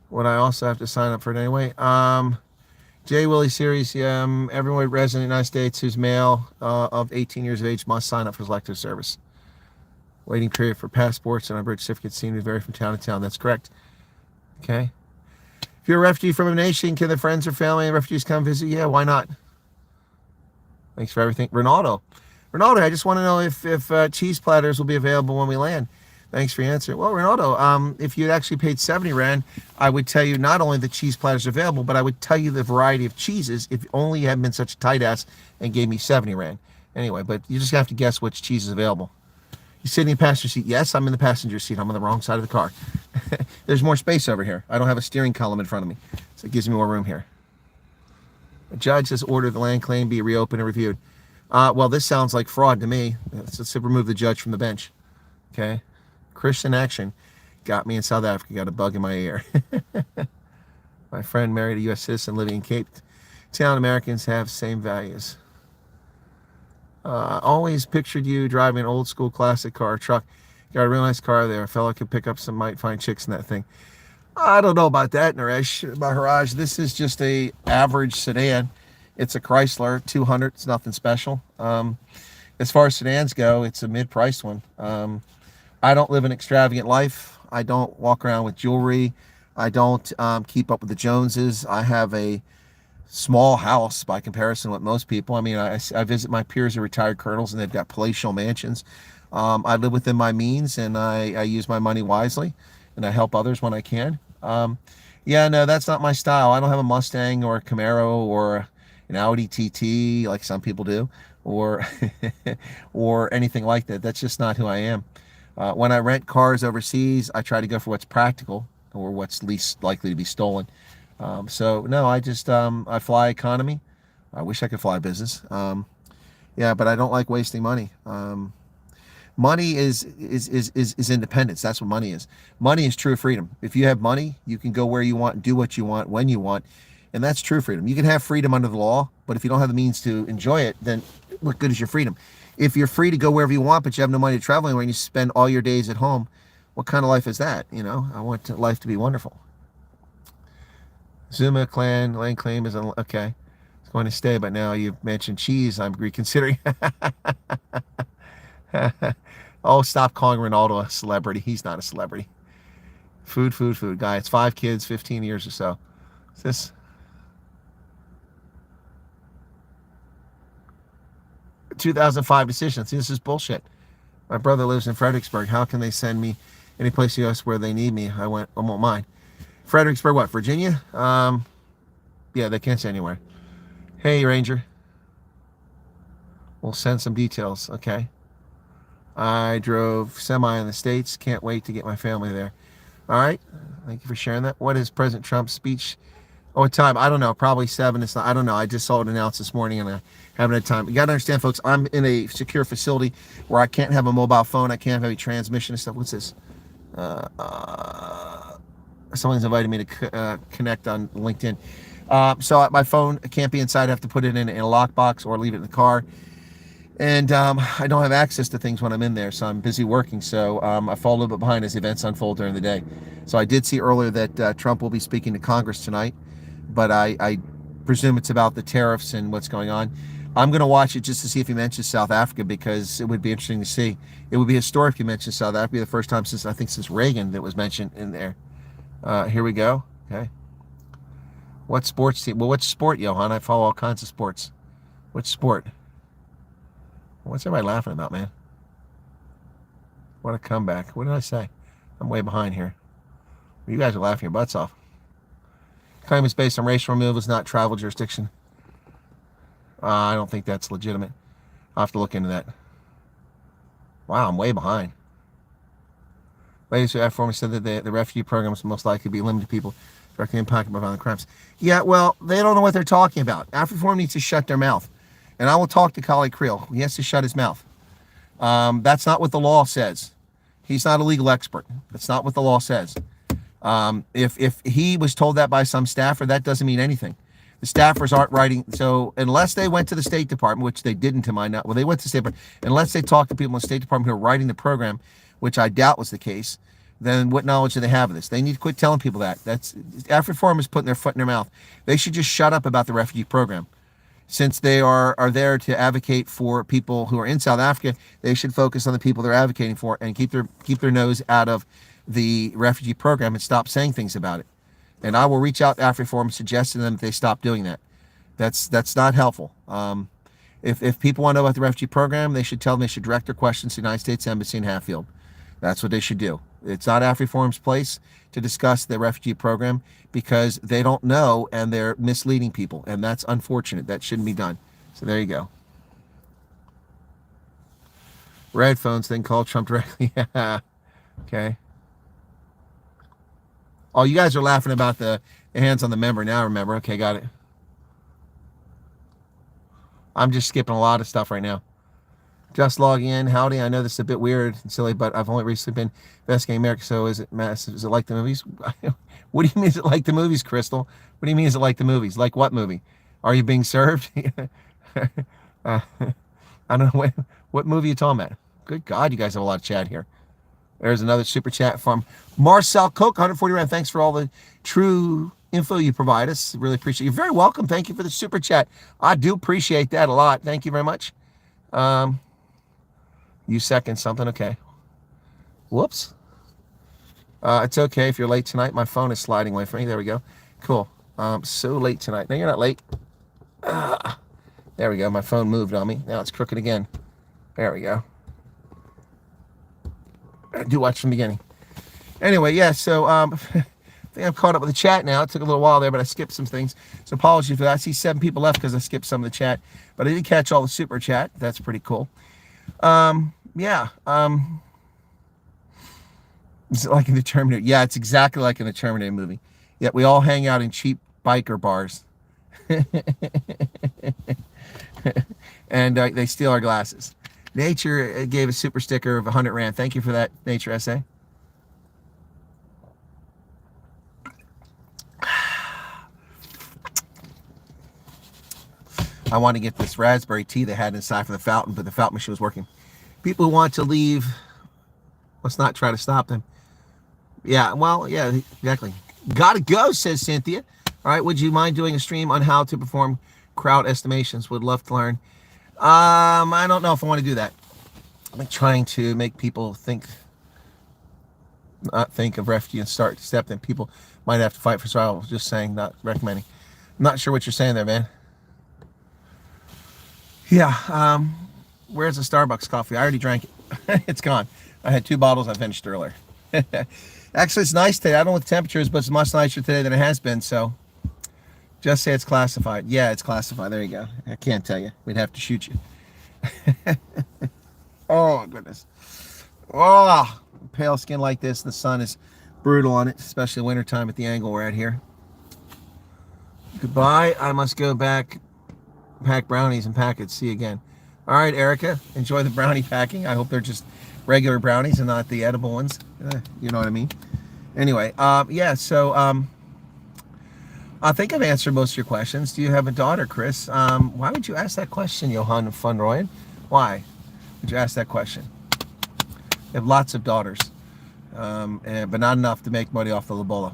Would I also have to sign up for it anyway? J. Willie series. Everyone resident in the United States who's male of 18 years of age must sign up for selective service. Waiting period for passports and unabridged certificates seem to vary from town to town. That's correct. Okay. If you're a refugee from a nation, can the friends or family and refugees come visit? Yeah, why not? Thanks for everything. Ronaldo, I just want to know if cheese platters will be available when we land. Thanks for your answer. Well, Ronaldo, if you had actually paid 70 Rand, I would tell you not only the cheese platters are available, but I would tell you the variety of cheeses if only you hadn't been such a tight ass and gave me 70 Rand. Anyway, but you just have to guess which cheese is available. You sitting in the passenger seat? Yes, I'm in the passenger seat. I'm on the wrong side of the car. There's more space over here. I don't have a steering column in front of me, so it gives me more room here. A judge has ordered the land claim be reopened and reviewed. Well, this sounds like fraud to me. Let's remove the judge from the bench. Okay. Christian action got me in South Africa. Got a bug in my ear. My friend married a U.S. citizen living in Cape Town. Americans have same values. Always pictured you driving an old school classic car, truck. Got a real nice car there. A fella could pick up some, might find chicks in that thing. I don't know about that, Naresh. Maharaj, this is just a average sedan. It's a Chrysler 200. It's nothing special. As far as sedans go, it's a mid-priced one. I don't live an extravagant life. I don't walk around with jewelry. I don't keep up with the Joneses. I have a small house by comparison with most people. I mean, I visit my peers who are retired colonels, and they've got palatial mansions. I live within my means, and I use my money wisely, and I help others when I can. Yeah, no, that's not my style. I don't have a Mustang or a Camaro or an Audi TT like some people do, or or anything like that. That's just not who I am. When I rent cars overseas, I try to go for what's practical or what's least likely to be stolen. So no, I just I fly economy. I wish I could fly business. Yeah, but I don't like wasting money. Money is independence. That's what money is. Money is true freedom. If you have money, you can go where you want, do what you want, when you want, and that's true freedom. You can have freedom under the law, but if you don't have the means to enjoy it, then what good is your freedom? If you're free to go wherever you want, but you have no money to travel anywhere, and you spend all your days at home, what kind of life is that? You know, I want life to be wonderful. Zuma clan land claim is okay. It's going to stay, but now you've mentioned cheese. I'm reconsidering. Oh, stop calling Ronaldo a celebrity. He's not a celebrity. Food, food, food. Guy, it's 5 kids, 15 years or so. Is this? A 2005 decision. See, this is bullshit. My brother lives in Fredericksburg. How can they send me any place else where they need me? I won't mind. Fredericksburg, what, Virginia? Yeah, they can't send anywhere. Hey, Ranger. We'll send some details, okay? I drove semi in the States. Can't wait to get my family there. All right. Thank you for sharing that. What is President Trump's speech? Oh, what time? I don't know. Probably 7. It's not. I don't know. I just saw it announced this morning, and I haven't had time. You got to understand, folks, I'm in a secure facility where I can't have a mobile phone. I can't have any transmission and stuff. What's this? Someone's invited me to connect on LinkedIn. So my phone can't be inside. I have to put it in a lockbox or leave it in the car. And I don't have access to things when I'm in there, so I'm busy working. So I fall a little bit behind as events unfold during the day. So I did see earlier that Trump will be speaking to Congress tonight, but I presume it's about the tariffs and what's going on. I'm going to watch it just to see if he mentions South Africa, because it would be interesting to see. It would be historic if he mentions South Africa. The first time since Reagan that was mentioned in there. Here we go. Okay. What sports team? Well, what sport, Johan? I follow all kinds of sports. Which sport? What's everybody laughing about, man? What a comeback. What did I say? I'm way behind here. You guys are laughing your butts off. Claim is based on racial removal, is not travel jurisdiction. I don't think that's legitimate. I'll have to look into that. Wow, I'm way behind. Ladies who have formerly said that the refugee program is most likely to be limited to people directly impacted by violent crimes. Yeah, well, they don't know what they're talking about. AfriForum needs to shut their mouth. And I will talk to colleague Creel. He has to shut his mouth. That's not what the law says. He's not a legal expert. That's not what the law says. If he was told that by some staffer, that doesn't mean anything. The staffers aren't writing. So unless they went to the State Department, which they didn't to my knowledge, well, they went to the State Department. Unless they talked to people in the State Department who are writing the program, which I doubt was the case, then what knowledge do they have of this? They need to quit telling people that. AfriForum is putting their foot in their mouth. They should just shut up about the refugee program. Since they are there to advocate for people who are in South Africa, they should focus on the people they're advocating for and keep their nose out of the refugee program and stop saying things about it. And I will reach out to AfriForum and suggest to them that they stop doing that. That's not helpful. If people want to know about the refugee program, they should tell them they should direct their questions to the United States Embassy in Hatfield. That's what they should do. It's not AfriForum's place to discuss the refugee program because they don't know and they're misleading people. And that's unfortunate. That shouldn't be done. So there you go. Red phones, then call Trump directly. Yeah. Okay. Oh, you guys are laughing about the hands on the member. Now I remember. Okay, got it. I'm just skipping a lot of stuff right now. Just logging in. Howdy. I know this is a bit weird and silly, but I've only recently been investigating America. So is it massive? Is it like the movies? What do you mean is it like the movies, Crystal? What do you mean is it like the movies? Like what movie? Are you being served? I don't know what movie you talking about. Good God, you guys have a lot of chat here. There's another super chat from Marcel Coke, 140 rand. Thanks for all the true info you provide us. Really appreciate it. You're very welcome. Thank you for the super chat. I do appreciate that a lot. Thank you very much. You second something. Okay. Whoops. It's okay if you're late tonight. My phone is sliding away from me. There we go. Cool. So late tonight. No, you're not late. There we go. My phone moved on me. Now it's crooked again. There we go. Do watch from the beginning. Anyway, yeah, so I think I'm caught up with the chat now. It took a little while there, but I skipped some things. So apologies for that. I see 7 people left because I skipped some of the chat. But I did catch all the super chat. That's pretty cool. Yeah. Is it like in the Terminator? Yeah, it's exactly like in the Terminator movie. Yeah, we all hang out in cheap biker bars. And they steal our glasses. Nature gave a super sticker of 100 rand. Thank you for that, Nature SA. I want to get this raspberry tea they had inside for the fountain, but the fountain machine was working. People who want to leave, let's not try to stop them. Yeah, well, yeah, exactly. Gotta go, says Cynthia. All right, would you mind doing a stream on how to perform crowd estimations? Would love to learn. I don't know if I want to do that. I'm trying to make people not think of refugee and start to step. Then people might have to fight for survival. Just saying, not recommending. I'm not sure what you're saying there, man. Yeah, where's the Starbucks coffee? I already drank it. It's gone. I had 2 bottles I finished earlier. Actually, it's nice today. I don't know what the temperature is, but it's much nicer today than it has been, so just say it's classified. Yeah, it's classified. There you go. I can't tell you. We'd have to shoot you. Oh, my goodness. Oh, pale skin like this, the sun is brutal on it, especially wintertime at the angle we're at here. Goodbye. I must go back, pack brownies and packets. See you again. All right, Erica, enjoy the brownie packing. I hope they're just regular brownies and not the edible ones. You know what I mean? Anyway, yeah, so I think I've answered most of your questions. Do you have a daughter, Chris? Why would you ask that question, Johan van Rooyen? Why would you ask that question? I have lots of daughters, but not enough to make money off the Lobola.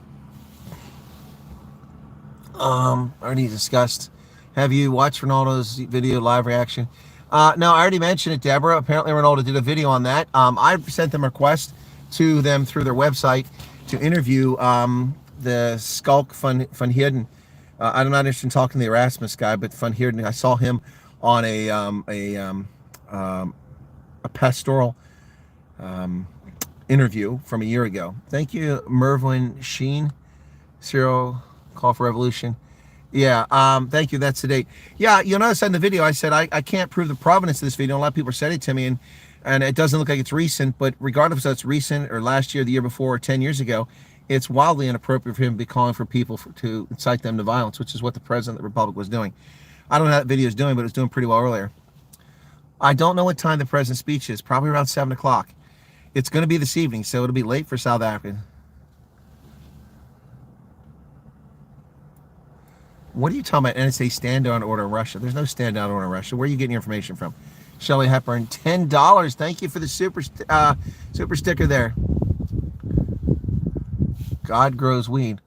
Already discussed. Have you watched Ronaldo's video live reaction? No, I already mentioned it, Deborah. Apparently Ronaldo did a video on that. I sent them a request to them through their website to interview the Skulk van Heerden. I'm not interested in talking to the Erasmus guy, but van Heerden, I saw him on a pastoral interview from a year ago. Thank you, Mervyn Sheen. Cyril, Call for Revolution. Yeah, thank you. That's the date. Yeah, you'll notice in the video I said I can't prove the provenance of this video. A lot of people said it to me, and it doesn't look like it's recent, but regardless if it's recent or last year, the year before, or 10 years ago, it's wildly inappropriate for him to be calling for people to incite them to violence, which is what the President of the Republic was doing. I don't know how that video is doing, but it was doing pretty well earlier. I don't know what time the President's speech is, probably around 7 o'clock. It's going to be this evening, so it'll be late for South Africa. What are you talking about? NSA stand-down order in Russia? There's no stand-down order in Russia. Where are you getting your information from? Shelley Hepburn, $10. Thank you for the super sticker there. God grows weed.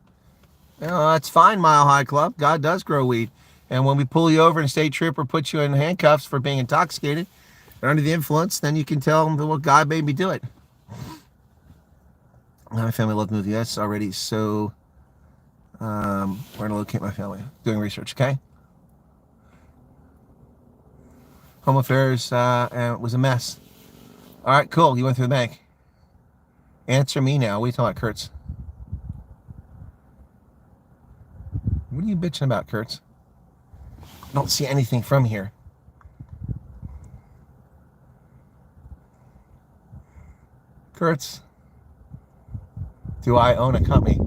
Oh, that's fine, Mile High Club. God does grow weed. And when we pull you over and a state trooper puts you in handcuffs for being intoxicated or under the influence, then you can tell them, well, God made me do it. My family loved movie. That's already so... we're going to locate my family. Doing research, okay? Home affairs was a mess. All right, cool. You went through the bank. Answer me now. What are you talking about, Kurtz? What are you bitching about, Kurtz? I don't see anything from here. Kurtz, do I own a company?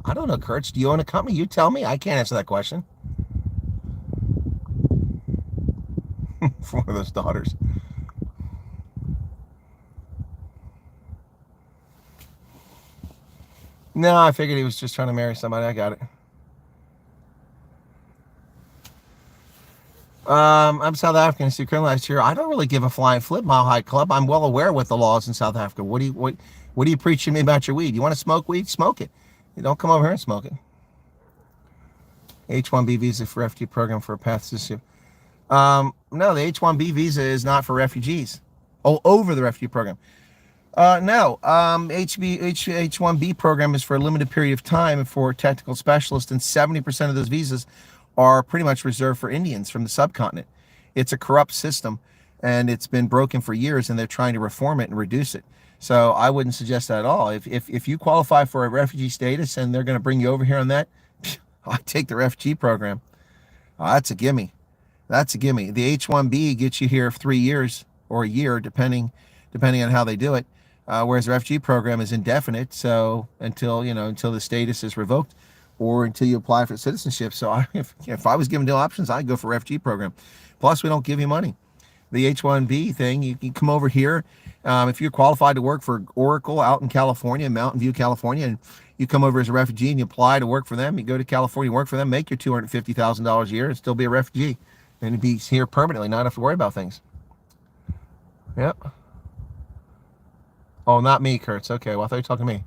I don't know, Kurtz. Do you own a company? You tell me. I can't answer that question. For one of those daughters. No, I figured he was just trying to marry somebody. I got it. I'm South African. I see criminalized here. I don't really give a flying flip, Mile High Club. I'm well aware what the laws in South Africa. What are you preaching to me about your weed? You want to smoke weed? Smoke it. You don't come over here and smoke it. H-1B visa for refugee program for a path citizenship. No, the H-1B visa is not for refugees. Oh, over the refugee program. No, H-1B program is for a limited period of time for technical specialists, and 70% of those visas are pretty much reserved for Indians from the subcontinent. It's a corrupt system, and it's been broken for years, and they're trying to reform it and reduce it. So I wouldn't suggest that at all. If you qualify for a refugee status and they're going to bring you over here on that, I take the refugee program. That's a gimme. That's a gimme. The H-1B gets you here 3 years or a year, depending on how they do it. Whereas the refugee program is indefinite, so until the status is revoked, or until you apply for citizenship. So if I was given two options, I'd go for refugee program. Plus, we don't give you money. The H-1B thing, you can come over here. If you're qualified to work for Oracle out in California, Mountain View, California, and you come over as a refugee and you apply to work for them, you go to California, work for them, make your $250,000 a year, and still be a refugee. And be here permanently, not have to worry about things. Yep. Oh, not me, Kurtz. Okay, well, I thought you were talking to me.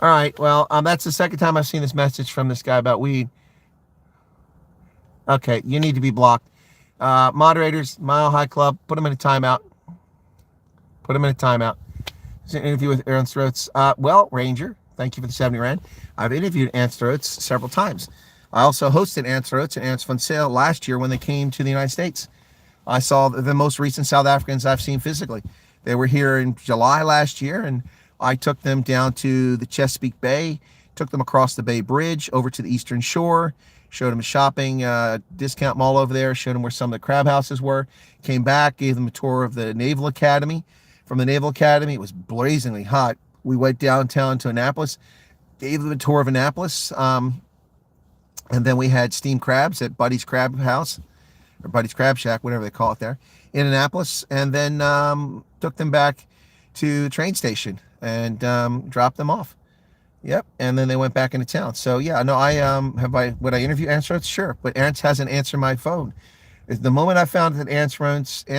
All right, well, that's the second time I've seen this message from this guy about weed. Okay, you need to be blocked. Moderators, Mile High Club, put him in a timeout. Put him in a timeout. It's an interview with Aaron Throats. Well, Ranger, thank you for the 70 Rand. I've interviewed Aaron Throats several times. I also hosted Aaron Throats and Aaron's Fun Sale last year when they came to the United States. I saw the most recent South Africans I've seen physically. They were here in July last year, and I took them down to the Chesapeake Bay, took them across the Bay Bridge over to the Eastern Shore, showed them a shopping discount mall over there, showed them where some of the crab houses were, came back, gave them a tour of the Naval Academy. From the Naval Academy, it was blazingly hot. We went downtown to Annapolis, gave them a tour of Annapolis, and then we had steamed crabs at Buddy's Crab House, or Buddy's Crab Shack, whatever they call it there, in Annapolis, and then took them back to the train station and dropped them off. Yep, and then they went back into town. So yeah, no, would I interview Aaron Throats? Sure, but Aaron hasn't answered my phone. The moment I found that Aaron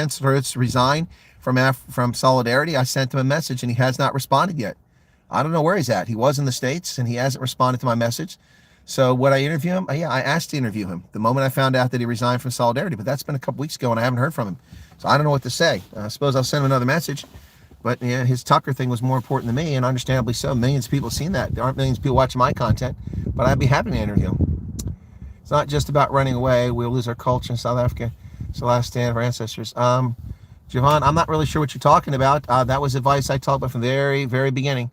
Throats resigned from Solidarity, I sent him a message, and he has not responded yet. I don't know where he's at. He was in the States, and he hasn't responded to my message. So would I interview him? Yeah, I asked to interview him the moment I found out that he resigned from Solidarity, but that's been a couple weeks ago, and I haven't heard from him. So I don't know what to say. I suppose I'll send him another message. But yeah, his Tucker thing was more important to me, and understandably so. Millions of people have seen that. There aren't millions of people watching my content, but I'd be happy to interview him. It's not just about running away. We'll lose our culture in South Africa. It's the last stand of our ancestors. Javon, I'm not really sure what you're talking about. That was advice I talked about from the very, very beginning.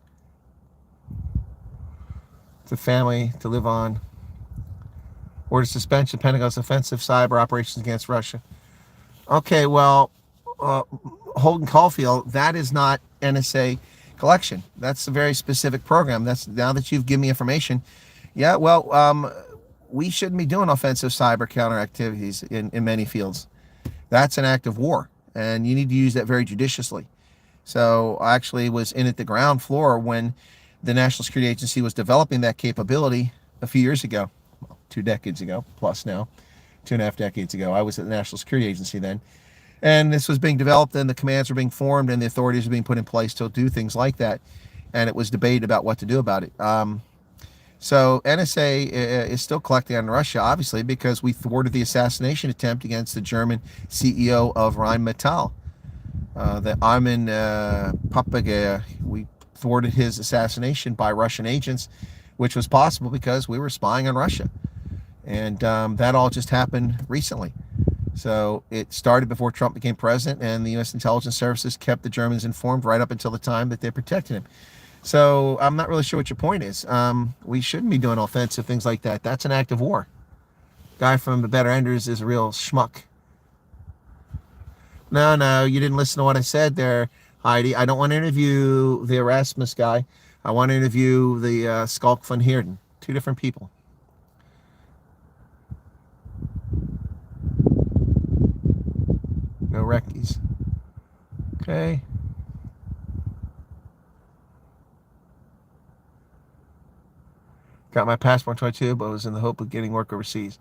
To family to live on. Or to suspension Pentagon's offensive cyber operations against Russia. Okay, well, Holden Caulfield, that is not NSA collection. That's a very specific program. That's now that you've given me information. Yeah, well, we shouldn't be doing offensive cyber counter activities in many fields. That's an act of war, and you need to use that very judiciously. So I actually was in at the ground floor when the National Security Agency was developing that capability a few years ago, well, 2 decades ago, plus now, 2.5 decades ago. I was at the National Security Agency then. And this was being developed, and the commands were being formed, and the authorities were being put in place to do things like that. And it was debated about what to do about it. So NSA is still collecting on Russia, obviously, because we thwarted the assassination attempt against the German CEO of Rheinmetall. The Armin Papagaya, we thwarted his assassination by Russian agents, which was possible because we were spying on Russia. And that all just happened recently. So it started before Trump became president, and the U.S. intelligence services kept the Germans informed right up until the time that they protected him. So I'm not really sure what your point is. We shouldn't be doing offensive things like that. That's an act of war. Guy from the Better Enders is a real schmuck. No, you didn't listen to what I said there, Heidi. I don't want to interview the Erasmus guy. I want to interview the Skulk van Heerden. Two different people. No reckies. Okay. Got my passport 22, but was in the hope of getting work overseas.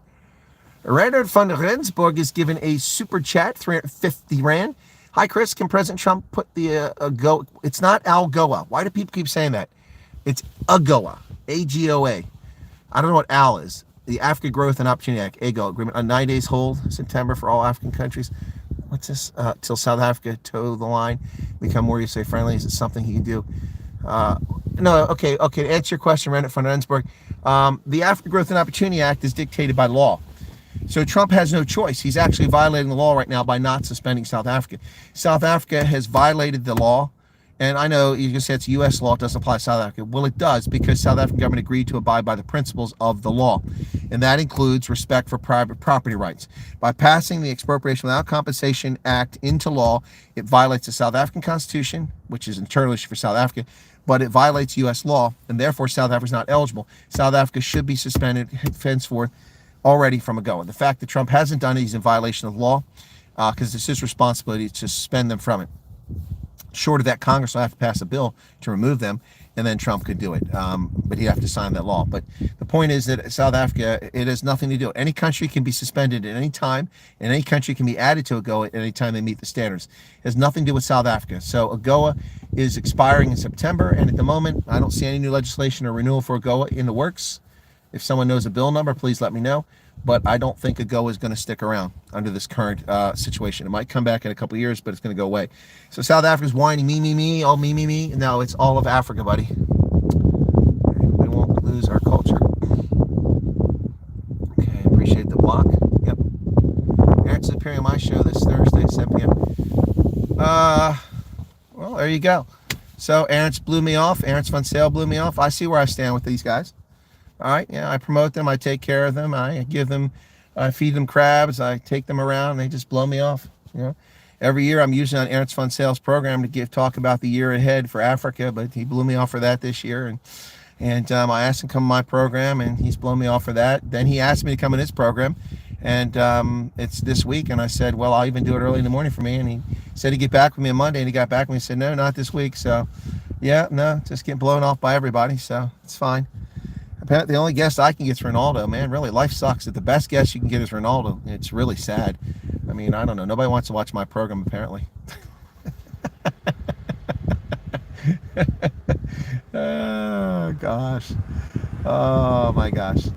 Reinhard van Rensburg is given a super chat, 350 Rand. Hi, Chris. Can President Trump put the go? It's not ALGOA. Why do people keep saying that? It's AGOA. AGOA. I don't know what AL is. The Africa Growth and Opportunity Act, AGO agreement, on 9 days hold, September for all African countries. What's this? Till South Africa toe the line, become more USA friendly. Is it something he can do? No, okay. To answer your question, Reinhard van Rensburg, the Africa Growth and Opportunity Act is dictated by law. So Trump has no choice. He's actually violating the law right now by not suspending South Africa. South Africa has violated the law. And I know you can say it's U.S. law, it doesn't apply to South Africa. Well, it does, because South African government agreed to abide by the principles of the law. And that includes respect for private property rights. By passing the Expropriation Without Compensation Act into law, it violates the South African Constitution, which is internal issue for South Africa, but it violates U.S. law, and therefore South Africa is not eligible. South Africa should be suspended henceforth already from AGOA. The fact that Trump hasn't done it, he's in violation of law, because it's his responsibility to suspend them from it. Short of that, Congress will have to pass a bill to remove them, and then Trump could do it. But he'd have to sign that law. But the point is that South Africa, it has nothing to do. Any country can be suspended at any time, and any country can be added to AGOA at any time they meet the standards. It has nothing to do with South Africa. So AGOA is expiring in September, and at the moment, I don't see any new legislation or renewal for AGOA in the works. If someone knows a bill number, please let me know. But I don't think AGOA is going to stick around under this current situation. It might come back in a couple of years, but it's going to go away. So South Africa's whining, me, all me. No, it's all of Africa, buddy. We won't lose our culture. Okay, appreciate the block. Yep. Aaron's appearing on my show this Thursday, 7 p.m. Well, there you go. So Aaron's blew me off. Aaron's Fun Sale blew me off. I see where I stand with these guys. All right, yeah, I promote them, I take care of them, I give them, I feed them crabs, I take them around, and they just blow me off. You know, every year I'm using on Aaron's Fun Sales program to talk about the year ahead for Africa, but he blew me off for that this year, and I asked him to come to my program, and he's blown me off for that. Then he asked me to come in his program, and it's this week, and I said, well, I'll even do it early in the morning for me, and he said he'd get back with me on Monday, and he got back with me and said, no, not this week. So yeah, no, just getting blown off by everybody, so it's fine. The only guest I can get is Ronaldo, man. Really, life sucks. The best guest you can get is Ronaldo. It's really sad. I mean, I don't know. Nobody wants to watch my program, apparently. Oh, gosh. Oh, my gosh.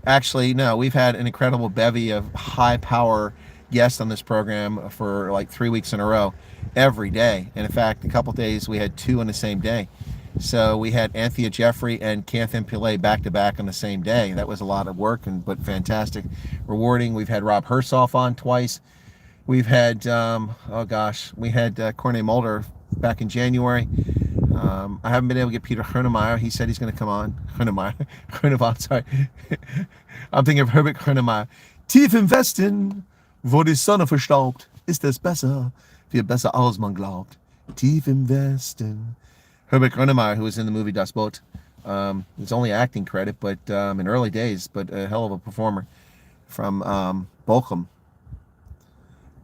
Actually, no, we've had an incredible bevy of high-power guests on this program for like 3 weeks in a row, every day. And in fact, a couple days we had 2 on the same day. So we had Anthea Jeffrey and Canthan Pillay back-to-back on the same day. That was a lot of work, but fantastic, rewarding. We've had Rob Hersoff on twice. We've had, we had Corne Mulder back in January. I haven't been able to get Peter Groenemeyer. He said he's going to come on. Groenemeyer, sorry. I'm thinking of Herbert Groenemeyer. Tief im Westen, wo die Sonne verstaubt, ist es besser, viel besser als man glaubt. Tief im Westen. Herbert Groenemeyer, who was in the movie Das Boot. It's only acting credit, but in early days, but a hell of a performer from Bochum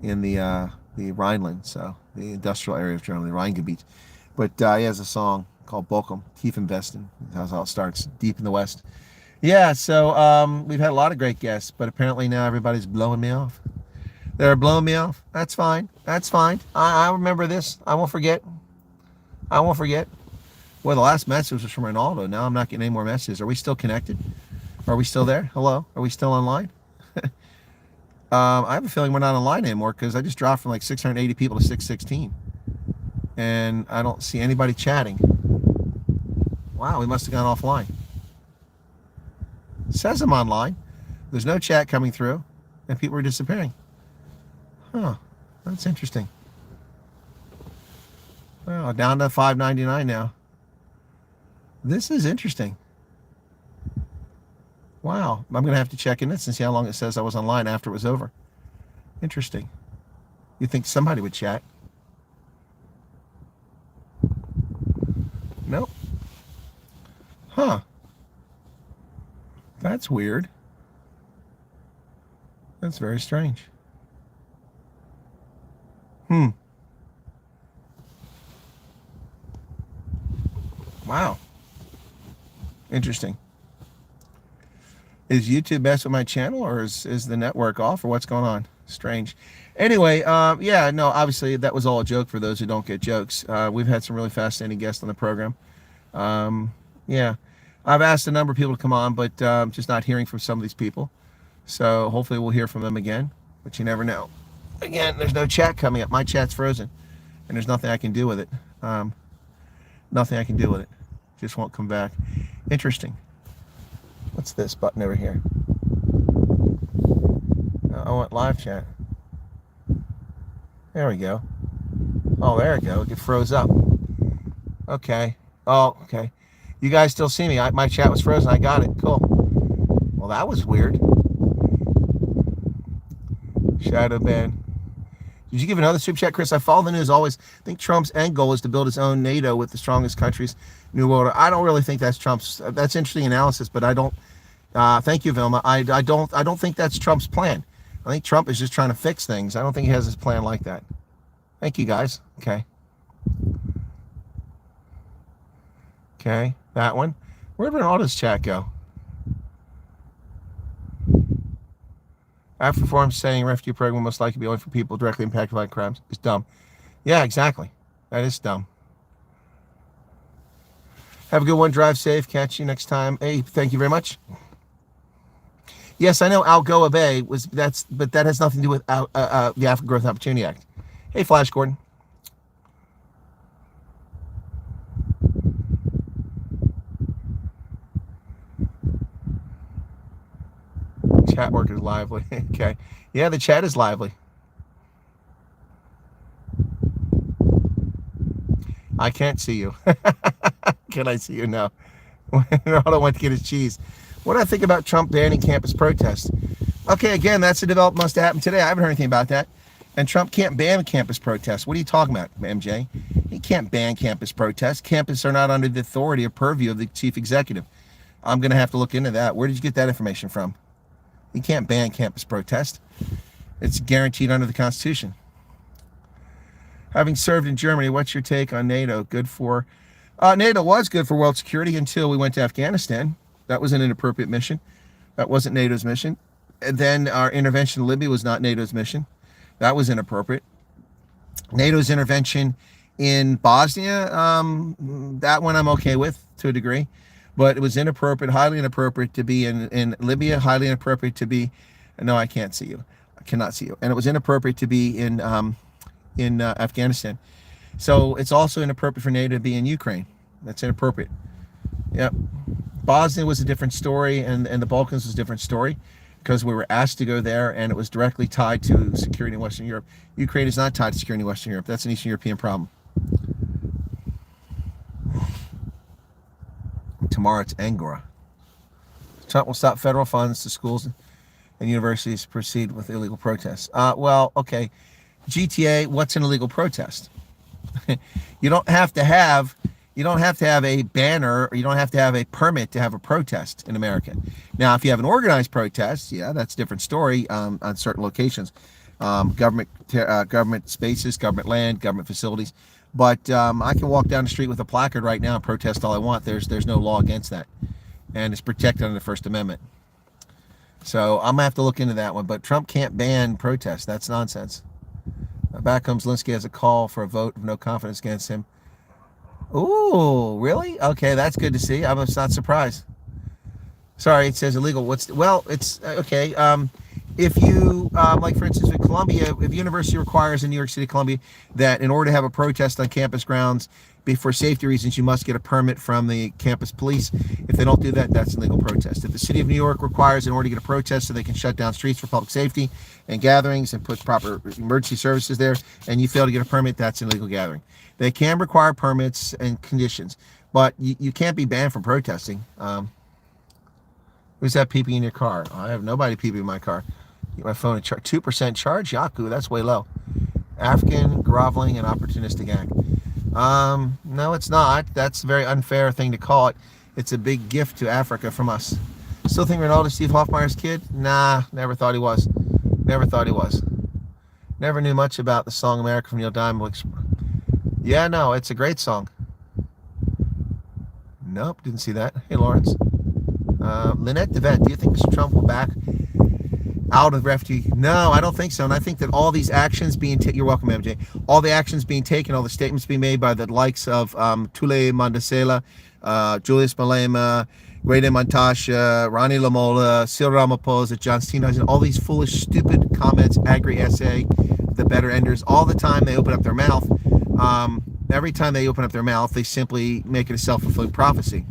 in the Rhineland, so the industrial area of Germany, Rheingebiet. But he has a song called Bochum, Tief im Westen. That's how it starts, deep in the West. Yeah, so we've had a lot of great guests, but apparently now everybody's blowing me off. They're blowing me off. That's fine. That's fine. I remember this. I won't forget. Well, the last message was from Ronaldo. Now I'm not getting any more messages. Are we still connected? Are we still there? Hello? Are we still online? I have a feeling we're not online anymore, because I just dropped from like 680 people to 616. And I don't see anybody chatting. Wow, we must have gone offline. It says I'm online. There's no chat coming through, and people are disappearing. Huh, that's interesting. Well, down to $5.99 now. This is interesting. Wow. I'm going to have to check in this and see how long it says I was online after it was over. Interesting. You think somebody would chat? Nope. Huh. That's weird. That's very strange. Wow. Interesting. Is YouTube messing with my channel, or is the network off, or what's going on? Strange. Anyway, yeah, no, obviously that was all a joke for those who don't get jokes. We've had some really fascinating guests on the program. Yeah, I've asked a number of people to come on, but just not hearing from some of these people. So hopefully we'll hear from them again, but you never know. Again, there's no chat coming up. My chat's frozen, and there's nothing I can do with it. Nothing I can do with it. Just won't come back. Interesting. What's this button over here? I want live chat. There we go. Oh, there we go. It froze up. Okay. Oh, okay. You guys still see me? My chat was frozen. I got it. Cool. Well, that was weird. Shadow ban. Did you give another super chat, Chris? I follow the news always. I think Trump's end goal is to build his own NATO with the strongest countries. New World Order. I don't really think that's Trump's. That's interesting analysis, but I don't. Thank you, Vilma. I don't think that's Trump's plan. I think Trump is just trying to fix things. I don't think he has his plan like that. Thank you, guys. Okay. Okay, that one. Where did all this chat go? After reform saying refugee program will most likely be only for people directly impacted by crimes is dumb. Yeah, exactly. That is dumb. Have a good one. Drive safe. Catch you next time. Hey, thank you very much. Yes, I know Algoa Bay but that has nothing to do with the African Growth Opportunity Act. Hey, Flash Gordon. Chat work is lively. Okay. Yeah, the chat is lively. I can't see you. Can I see you now? Ronaldo went to get his cheese. What do I think about Trump banning campus protests? Okay, again, that's a development must have happened today. I haven't heard anything about that. And Trump can't ban campus protests. What are you talking about, MJ? He can't ban campus protests. Campuses are not under the authority or purview of the chief executive. I'm going to have to look into that. Where did you get that information from? He can't ban campus protest. It's guaranteed under the Constitution. Having served in Germany, what's your take on NATO? Good for... NATO was good for world security until we went to Afghanistan. That was an inappropriate mission. That wasn't NATO's mission. And then our intervention in Libya was not NATO's mission. That was inappropriate. NATO's intervention in Bosnia, that one I'm okay with to a degree. But it was inappropriate, highly inappropriate to be in Libya, highly inappropriate to be... No, I can't see you. I cannot see you. And it was inappropriate to be in Afghanistan. So it's also inappropriate for NATO to be in Ukraine. That's inappropriate. Yep. Bosnia was a different story, and the Balkans was a different story because we were asked to go there, and it was directly tied to security in Western Europe. Ukraine is not tied to security in Western Europe. That's an Eastern European problem. Tomorrow it's Angora. Trump will stop federal funds to schools and universities to proceed with illegal protests. Well, okay. GTA, what's an illegal protest? You don't have to have a banner, or you don't have to have a permit to have a protest in America. Now, if you have an organized protest, yeah, that's a different story on certain locations, government spaces, government land, government facilities. But I can walk down the street with a placard right now and protest all I want. There's no law against that, and it's protected under the First Amendment. So I'm gonna have to look into that one. But Trump can't ban protests. That's nonsense. Back comes Zelensky has a call for a vote of no confidence against him. Ooh, really? Okay, that's good to see. I'm not surprised. Sorry, it says illegal. It's okay. If you, like for instance, with Columbia, if university requires in New York City, Columbia, that in order to have a protest on campus grounds, for safety reasons, you must get a permit from the campus police. If they don't do that, that's an illegal protest. If the city of New York requires in order to get a protest so they can shut down streets for public safety and gatherings and put proper emergency services there, and you fail to get a permit, that's an illegal gathering. They can require permits and conditions, but you can't be banned from protesting. Who's that peeping in your car? I have nobody peeping in my car. Get my phone at 2% charge? Yaku, that's way low. African, groveling, and opportunistic act. No, it's not. That's a very unfair thing to call it. It's a big gift to Africa from us. Still think Ronaldo's Steve Hoffmeyer's kid? Nah, never thought he was. Never thought he was. Never knew much about the song America from Neil Diamond. Yeah, no, it's a great song. Nope, didn't see that. Hey, Lawrence. Lynette DeVette, do you think Mr. Trump will back out of Refugee? No, I don't think so. And I think that all these actions being taken, you're welcome, MJ, all the actions being taken, all the statements being made by the likes of Tule Mandasela, Julius Malema, Grede Montasha, Ronnie Lamola, Cyril Ramaphosa, John Steenhuisen, all these foolish, stupid comments, agri-essay, the better enders, all the time they open up their mouth, every time they open up their mouth, they simply make it a self-fulfilling prophecy.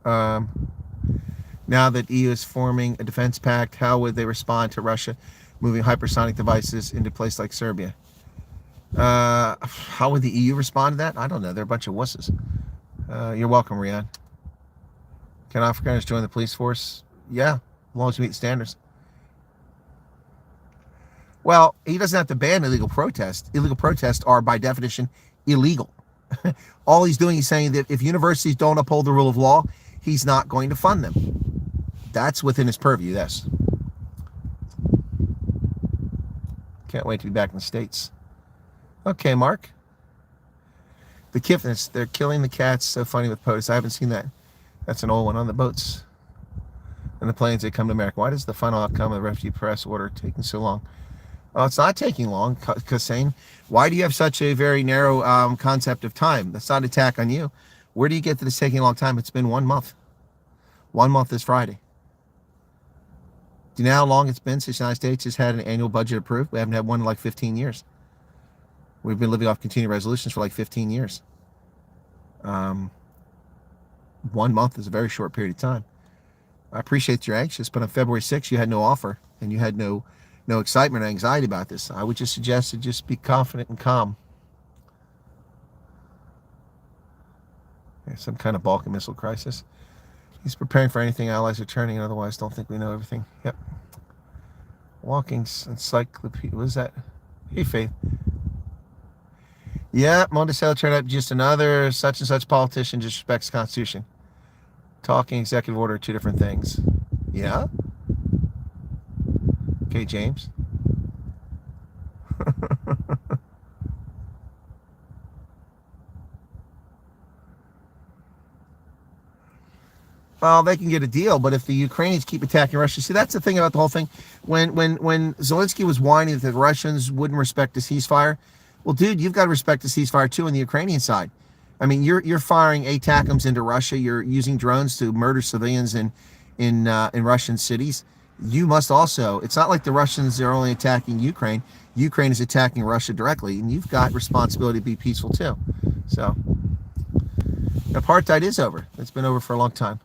Now that EU is forming a defense pact, how would they respond to Russia moving hypersonic devices into places like Serbia? How would the EU respond to that? I don't know. They're a bunch of wusses. You're welcome, Riyadh. Can Afrikaners join the police force? Yeah, as long as you meet the standards. Well, he doesn't have to ban illegal protests. Illegal protests are, by definition, illegal. All he's doing is saying that if universities don't uphold the rule of law, he's not going to fund them. That's within his purview, yes. Can't wait to be back in the States. Okay, Mark. The Kifness, they're killing the cats. So funny with POTUS. I haven't seen that. That's an old one on the boats and the planes that come to America. Why does the final outcome of the refugee press order taking so long? Oh, it's not taking long, Hussein. Why do you have such a very narrow concept of time? That's not an attack on you. Where do you get that it's taking a long time? It's been 1 month. 1 month this Friday. Do you know how long it's been since the United States has had an annual budget approved? We haven't had one in like 15 years. We've been living off continuing resolutions for like 15 years. 1 month is a very short period of time. I appreciate you're anxious, but on February 6th, you had no offer and you had no excitement or anxiety about this. I would just suggest to just be confident and calm. Some kind of Balkan missile crisis. He's preparing for anything. Allies are turning, and otherwise don't think we know everything. Yep. Walking encyclopedia. What is that? Hey, Faith. Yeah, Mondesel turned up just another such and such politician disrespects the Constitution. Talking executive order are two different things. Yeah? Okay, James. Well, they can get a deal, but if the Ukrainians keep attacking Russia, see, that's the thing about the whole thing. When Zelensky was whining that the Russians wouldn't respect the ceasefire, well, dude, you've got to respect the ceasefire too on the Ukrainian side. I mean, you're firing ATACMS into Russia. You're using drones to murder civilians in Russian cities. You must also. It's not like the Russians are only attacking Ukraine. Ukraine is attacking Russia directly, and you've got responsibility to be peaceful too. So, apartheid is over. It's been over for a long time.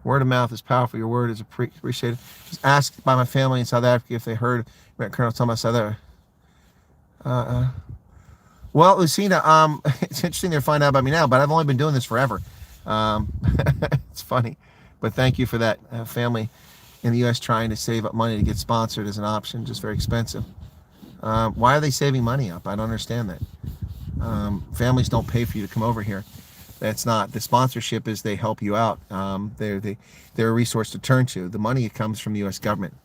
Word of mouth is powerful. Your word is appreciated. I was asked by my family in South Africa if they heard Colonel talking about South Africa. Well, Lucina, it's interesting to find out about me now, but I've only been doing this forever. It's funny, but thank you for that. Family in the U.S. trying to save up money to get sponsored as an option, just very expensive. Why are they saving money up? I don't understand that. Families don't pay for you to come over here. That's not. The sponsorship is they help you out. They're a resource to turn to. The money comes from the U.S. government.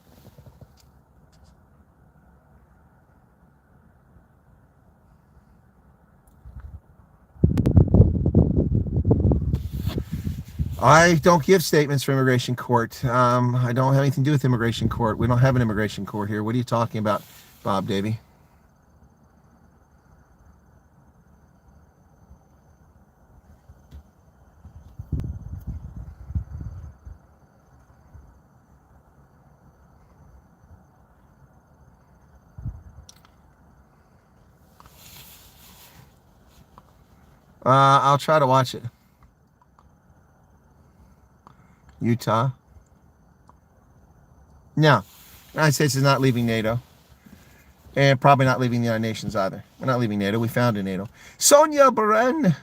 I don't give statements for immigration court. I don't have anything to do with immigration court. We don't have an immigration court here. What are you talking about, Bob Davey? I'll try to watch it. Utah. No. The United States is not leaving NATO. And probably not leaving the United Nations either. We're not leaving NATO. We founded NATO. Sonia Beren.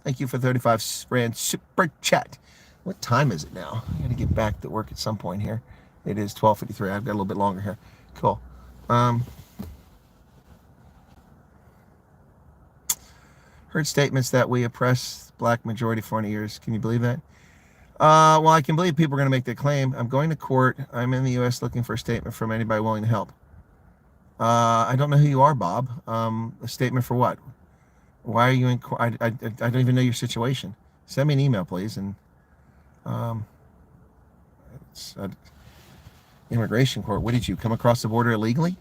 Thank you for 35 rand super chat. What time is it now? I got to get back to work at some point here. It is 12:53. I've got a little bit longer here. Cool. Heard statements that we oppress black majority for 40 years. Can you believe that? Well, I can believe people are going to make that claim. I'm going to court. I'm in the U.S. looking for a statement from anybody willing to help. I don't know who you are, Bob. A statement for what? Why are you in court? I don't even know your situation. Send me an email, please. And it's immigration court. What did you come across the border illegally?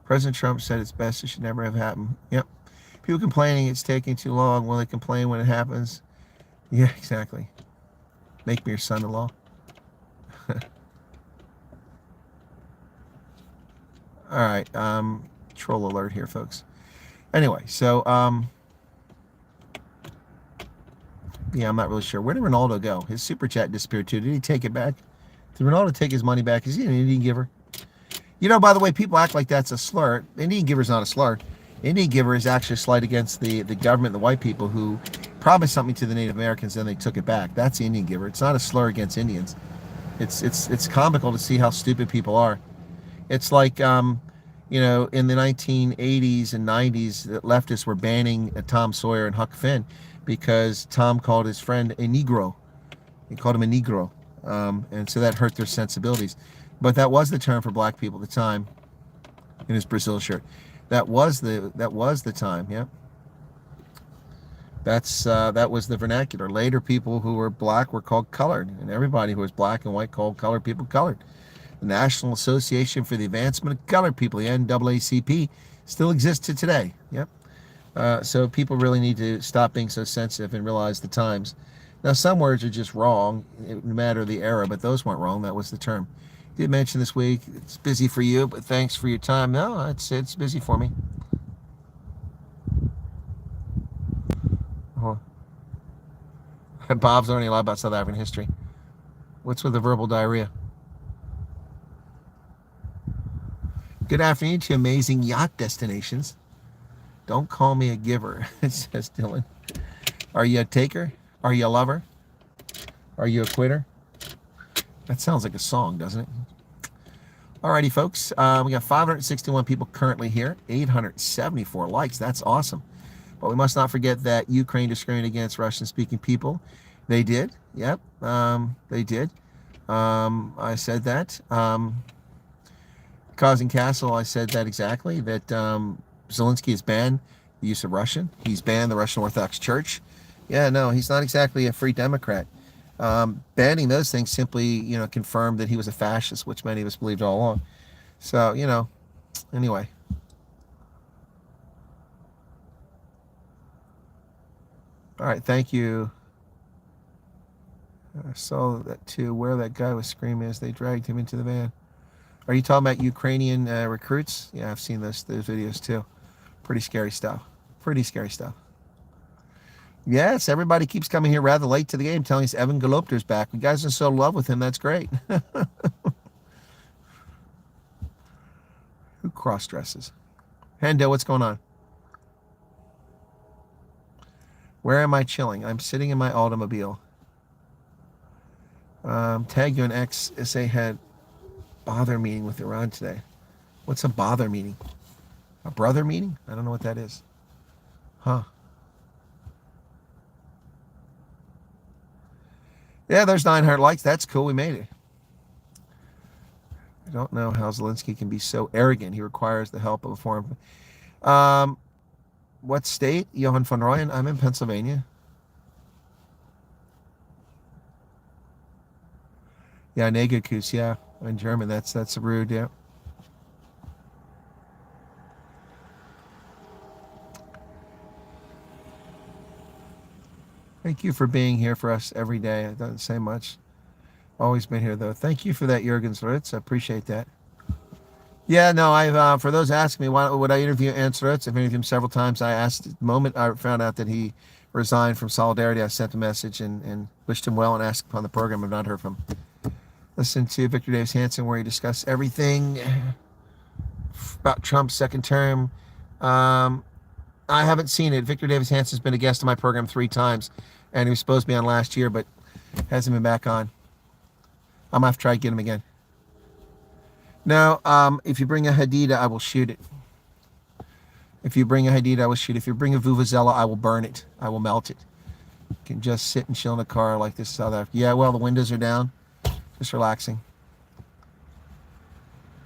President Trump said it's best. It should never have happened. Yep. People complaining it's taking too long. Will they complain when it happens? Yeah, exactly. Make me your son-in-law. All right. Troll alert here, folks. Anyway, so yeah, I'm not really sure. Where did Ronaldo go? His super chat disappeared too. Did he take it back? Did Ronaldo take his money back? Is he an Indian giver? You know, by the way, people act like that's a slur. Indian giver is not a slur. Indian giver is actually a slight against the government, the white people who promised something to the Native Americans and they took it back. That's the Indian giver. It's not a slur against Indians. It's comical to see how stupid people are. It's like, you know, in the 1980s and 90s, the leftists were banning Tom Sawyer and Huck Finn because Tom called his friend a Negro. He called him a Negro. And so that hurt their sensibilities. But that was the term for black people at the time in his Brazil shirt. That was the time, yeah. That was the vernacular. Later, people who were black were called colored, and everybody who was black and white called colored people colored. The National Association for the Advancement of Colored People, the NAACP, still exists to today. Yep. So people really need to stop being so sensitive and realize the times. Now, some words are just wrong, no matter the era, but those weren't wrong. That was the term. Did mention this week, it's busy for you, but thanks for your time. No, it's busy for me. Oh. Bob's learning a lot about South African history. What's with the verbal diarrhea? Good afternoon to amazing yacht destinations. Don't call me a giver, says Dylan. Are you a taker? Are you a lover? Are you a quitter? That sounds like a song, doesn't it? Alrighty, folks. We got 561 people currently here. 874 likes. That's awesome. But we must not forget that Ukraine discriminated against Russian-speaking people. They did. Yep. They did. I said that. Causing Castle, I said that exactly. That Zelensky has banned the use of Russian. He's banned the Russian Orthodox Church. Yeah, no, he's not exactly a free Democrat. Banning those things simply, you know, confirmed that he was a fascist, which many of us believed all along. So, you know, anyway. All right, thank you. I saw that too, where that guy was screaming as they dragged him into the van. Are you talking about Ukrainian recruits? Yeah, I've seen those videos too. Pretty scary stuff. Pretty scary stuff. Yes, everybody keeps coming here rather late to the game telling us Evan Galopter's back. You guys are so in love with him. That's great. Who cross-dresses? Hendo, what's going on? Where am I chilling? I'm sitting in my automobile. Tag you an ex SA had bother meeting with Iran today. What's a bother meeting? A brother meeting? I don't know what that is. Huh. Yeah, there's 900 likes. That's cool. We made it. I don't know how Zelensky can be so arrogant. He requires the help of a foreign... what state? Johan von Royen. I'm in Pennsylvania. Yeah, Negerkuss, yeah. In German, that's rude, yeah. Thank you for being here for us every day. It doesn't say much. Always been here, though. Thank you for that, Jürgen Srutz. I appreciate that. Yeah, no, I've for those asking me, why would I interview Ernst Srutz? I've interviewed him several times. I asked the moment I found out that he resigned from Solidarity, I sent a message and wished him well and asked him on the program. I've not heard from him. Listen to Victor Davis Hanson where he discussed everything about Trump's second term. I haven't seen it. Victor Davis Hanson's been a guest on my program 3 times, and he was supposed to be on last year, but Hasn't been back on. I'm gonna have to try to get him again. No, if you bring a Hadida, I will shoot it. If you bring a Hadida, I will shoot it. If you bring a Vuvuzela, I will burn it. I will melt it. You can just sit and chill in a car like this South Africa. Yeah, well, the windows are down. Just relaxing.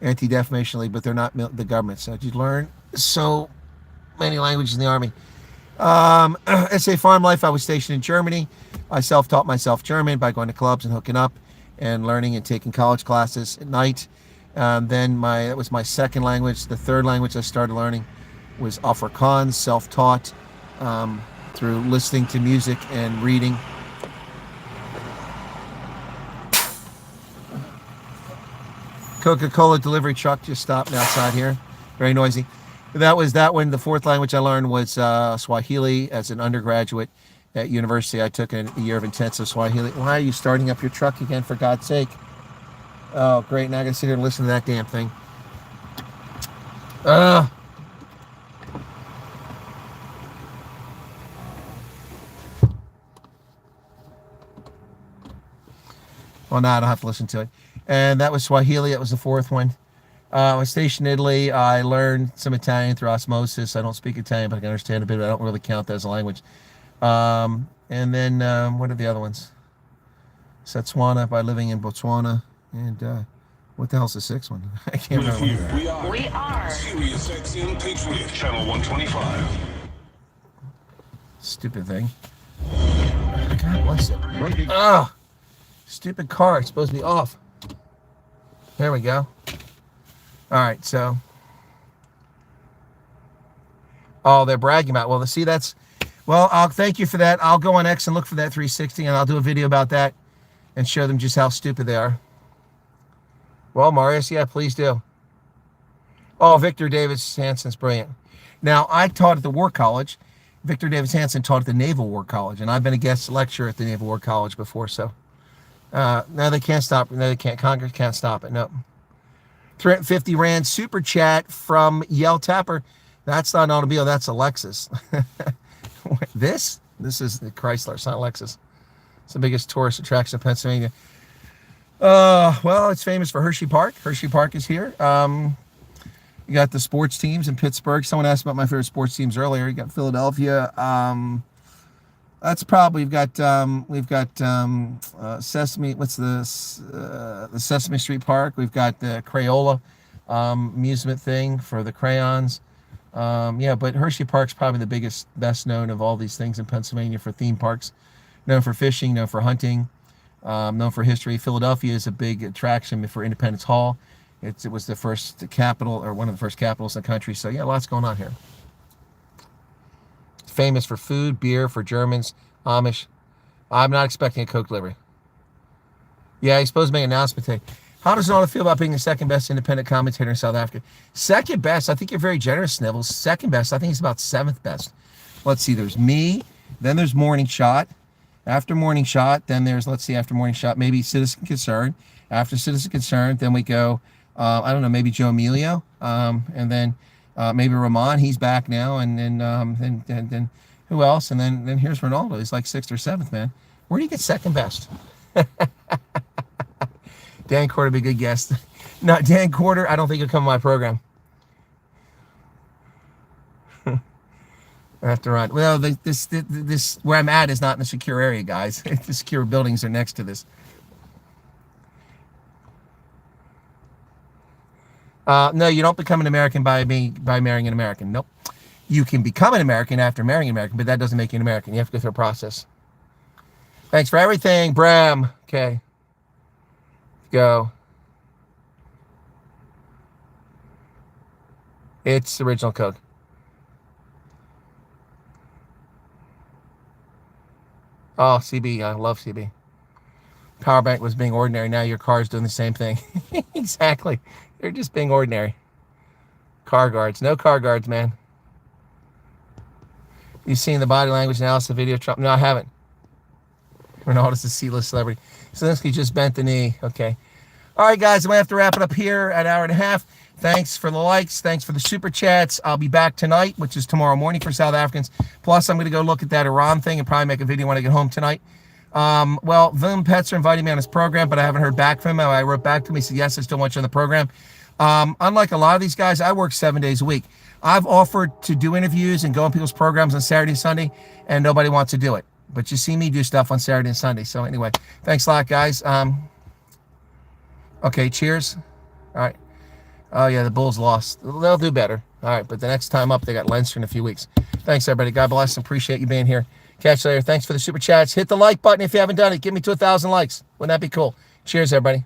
Anti-Defamation League, but they're not the government. So you learn so many languages in the Army. SA Farm Life, I was stationed in Germany. I self-taught myself German by going to clubs and hooking up and learning and taking college classes at night. Then that was my second language. The third language I started learning was Afrikaans, self-taught through listening to music and reading. Coca-Cola delivery truck just stopped outside here. Very noisy. That was that one. The fourth language I learned was Swahili as an undergraduate at university. I took a year of intensive Swahili. Why are you starting up your truck again, for God's sake? Oh, great. Now I got to sit here and listen to that damn thing. Well, now I don't have to listen to it. And that was Swahili. That was the fourth one. I was stationed in Italy. I learned some Italian through osmosis. I don't speak Italian, but I can understand a bit. But I don't really count that as a language. And then what are the other ones? Setswana by living in Botswana. And what the hell's the sixth one? I can't remember. We are Sirius XM Patriot Channel 125. Stupid thing. God bless it. Oh, stupid car. It's supposed to be off. There we go. All right, so. Oh, they're bragging about. Well, see, that's. Well, I'll thank you for that. I'll go on X and look for that 360, and I'll do a video about that and show them just how stupid they are. Well, Marius, yeah, please do. Oh, Victor Davis Hansen's brilliant. Now, I taught at the War College. Victor Davis Hansen taught at the Naval War College, and I've been a guest lecturer at the Naval War College before, so. No, they can't stop. No, they can't. Congress can't stop it. No. 350 Rand super chat from Yell Tapper. That's not an automobile. That's a Lexus. This is the Chrysler. It's not Lexus. It's the biggest tourist attraction in Pennsylvania. Well, it's famous for Hershey Park. Hershey Park is here. You got the sports teams in Pittsburgh. Someone asked about my favorite sports teams earlier. You got Philadelphia. That's probably we've got Sesame. What's the Sesame Street Park? We've got the Crayola amusement thing for the crayons. Yeah, but Hershey Park's probably the biggest, best known of all these things in Pennsylvania for theme parks. Known for fishing, known for hunting, known for history. Philadelphia is a big attraction for Independence Hall. It was the first capital, or one of the first capitals in the country. So yeah, lots going on here. Famous for food, beer, for Germans, Amish. I'm not expecting a Coke delivery. Yeah, he's supposed to make an announcement today. How does Nona feel about being the second best independent commentator in South Africa? Second best, I think you're very generous, Snivels. Second best, I think it's about seventh best. Let's see, there's me, then there's Morning Shot. After Morning Shot, then there's, let's see, after Morning Shot, maybe Citizen Concern. After Citizen Concern, then we go, I don't know, maybe Joe Emilio, and then maybe Ramon, he's back now, and then who else? And then here's Ronaldo. He's like sixth or seventh, man. Where do you get second best? Dan Quarter would be a good guest. No, Dan Quarter, I don't think he'll come on my program. I have to run. Well, this where I'm at is not in a secure area, guys. The secure buildings are next to this. No, you don't become an American by marrying an American. Nope. You can become an American after marrying an American, but that doesn't make you an American. You have to go through a process. Thanks for everything, Bram. Okay. Go. It's the original code. Oh, CB. I love CB. Power bank was being ordinary. Now your car's doing the same thing. Exactly. They're just being ordinary. Car guards. No car guards, man. You've seen the body language analysis video of Trump? No, I haven't. Ronaldo's a C-list celebrity. Zelensky just bent the knee. Okay. All right, guys. I'm going to have to wrap it up here at an hour and a half. Thanks for the likes. Thanks for the super chats. I'll be back tonight, which is tomorrow morning for South Africans. Plus, I'm going to go look at that Iran thing and probably make a video when I get home tonight. Well, Vim Pets are inviting me on his program, but I haven't heard back from him. I wrote back to him. He said, yes, I still want you on the program. Unlike a lot of these guys, I work 7 days a week. I've offered to do interviews and go on people's programs on Saturday and Sunday, and nobody wants to do it. But you see me do stuff on Saturday and Sunday. So anyway, thanks a lot, guys. Okay, cheers. All right. Oh, yeah, the Bulls lost. They'll do better. All right, but the next time up, they got Leinster in a few weeks. Thanks, everybody. God bless. Appreciate you being here. Catch you later. Thanks for the super chats. Hit the like button if you haven't done it. Get me to 1,000 likes. Wouldn't that be cool? Cheers, everybody.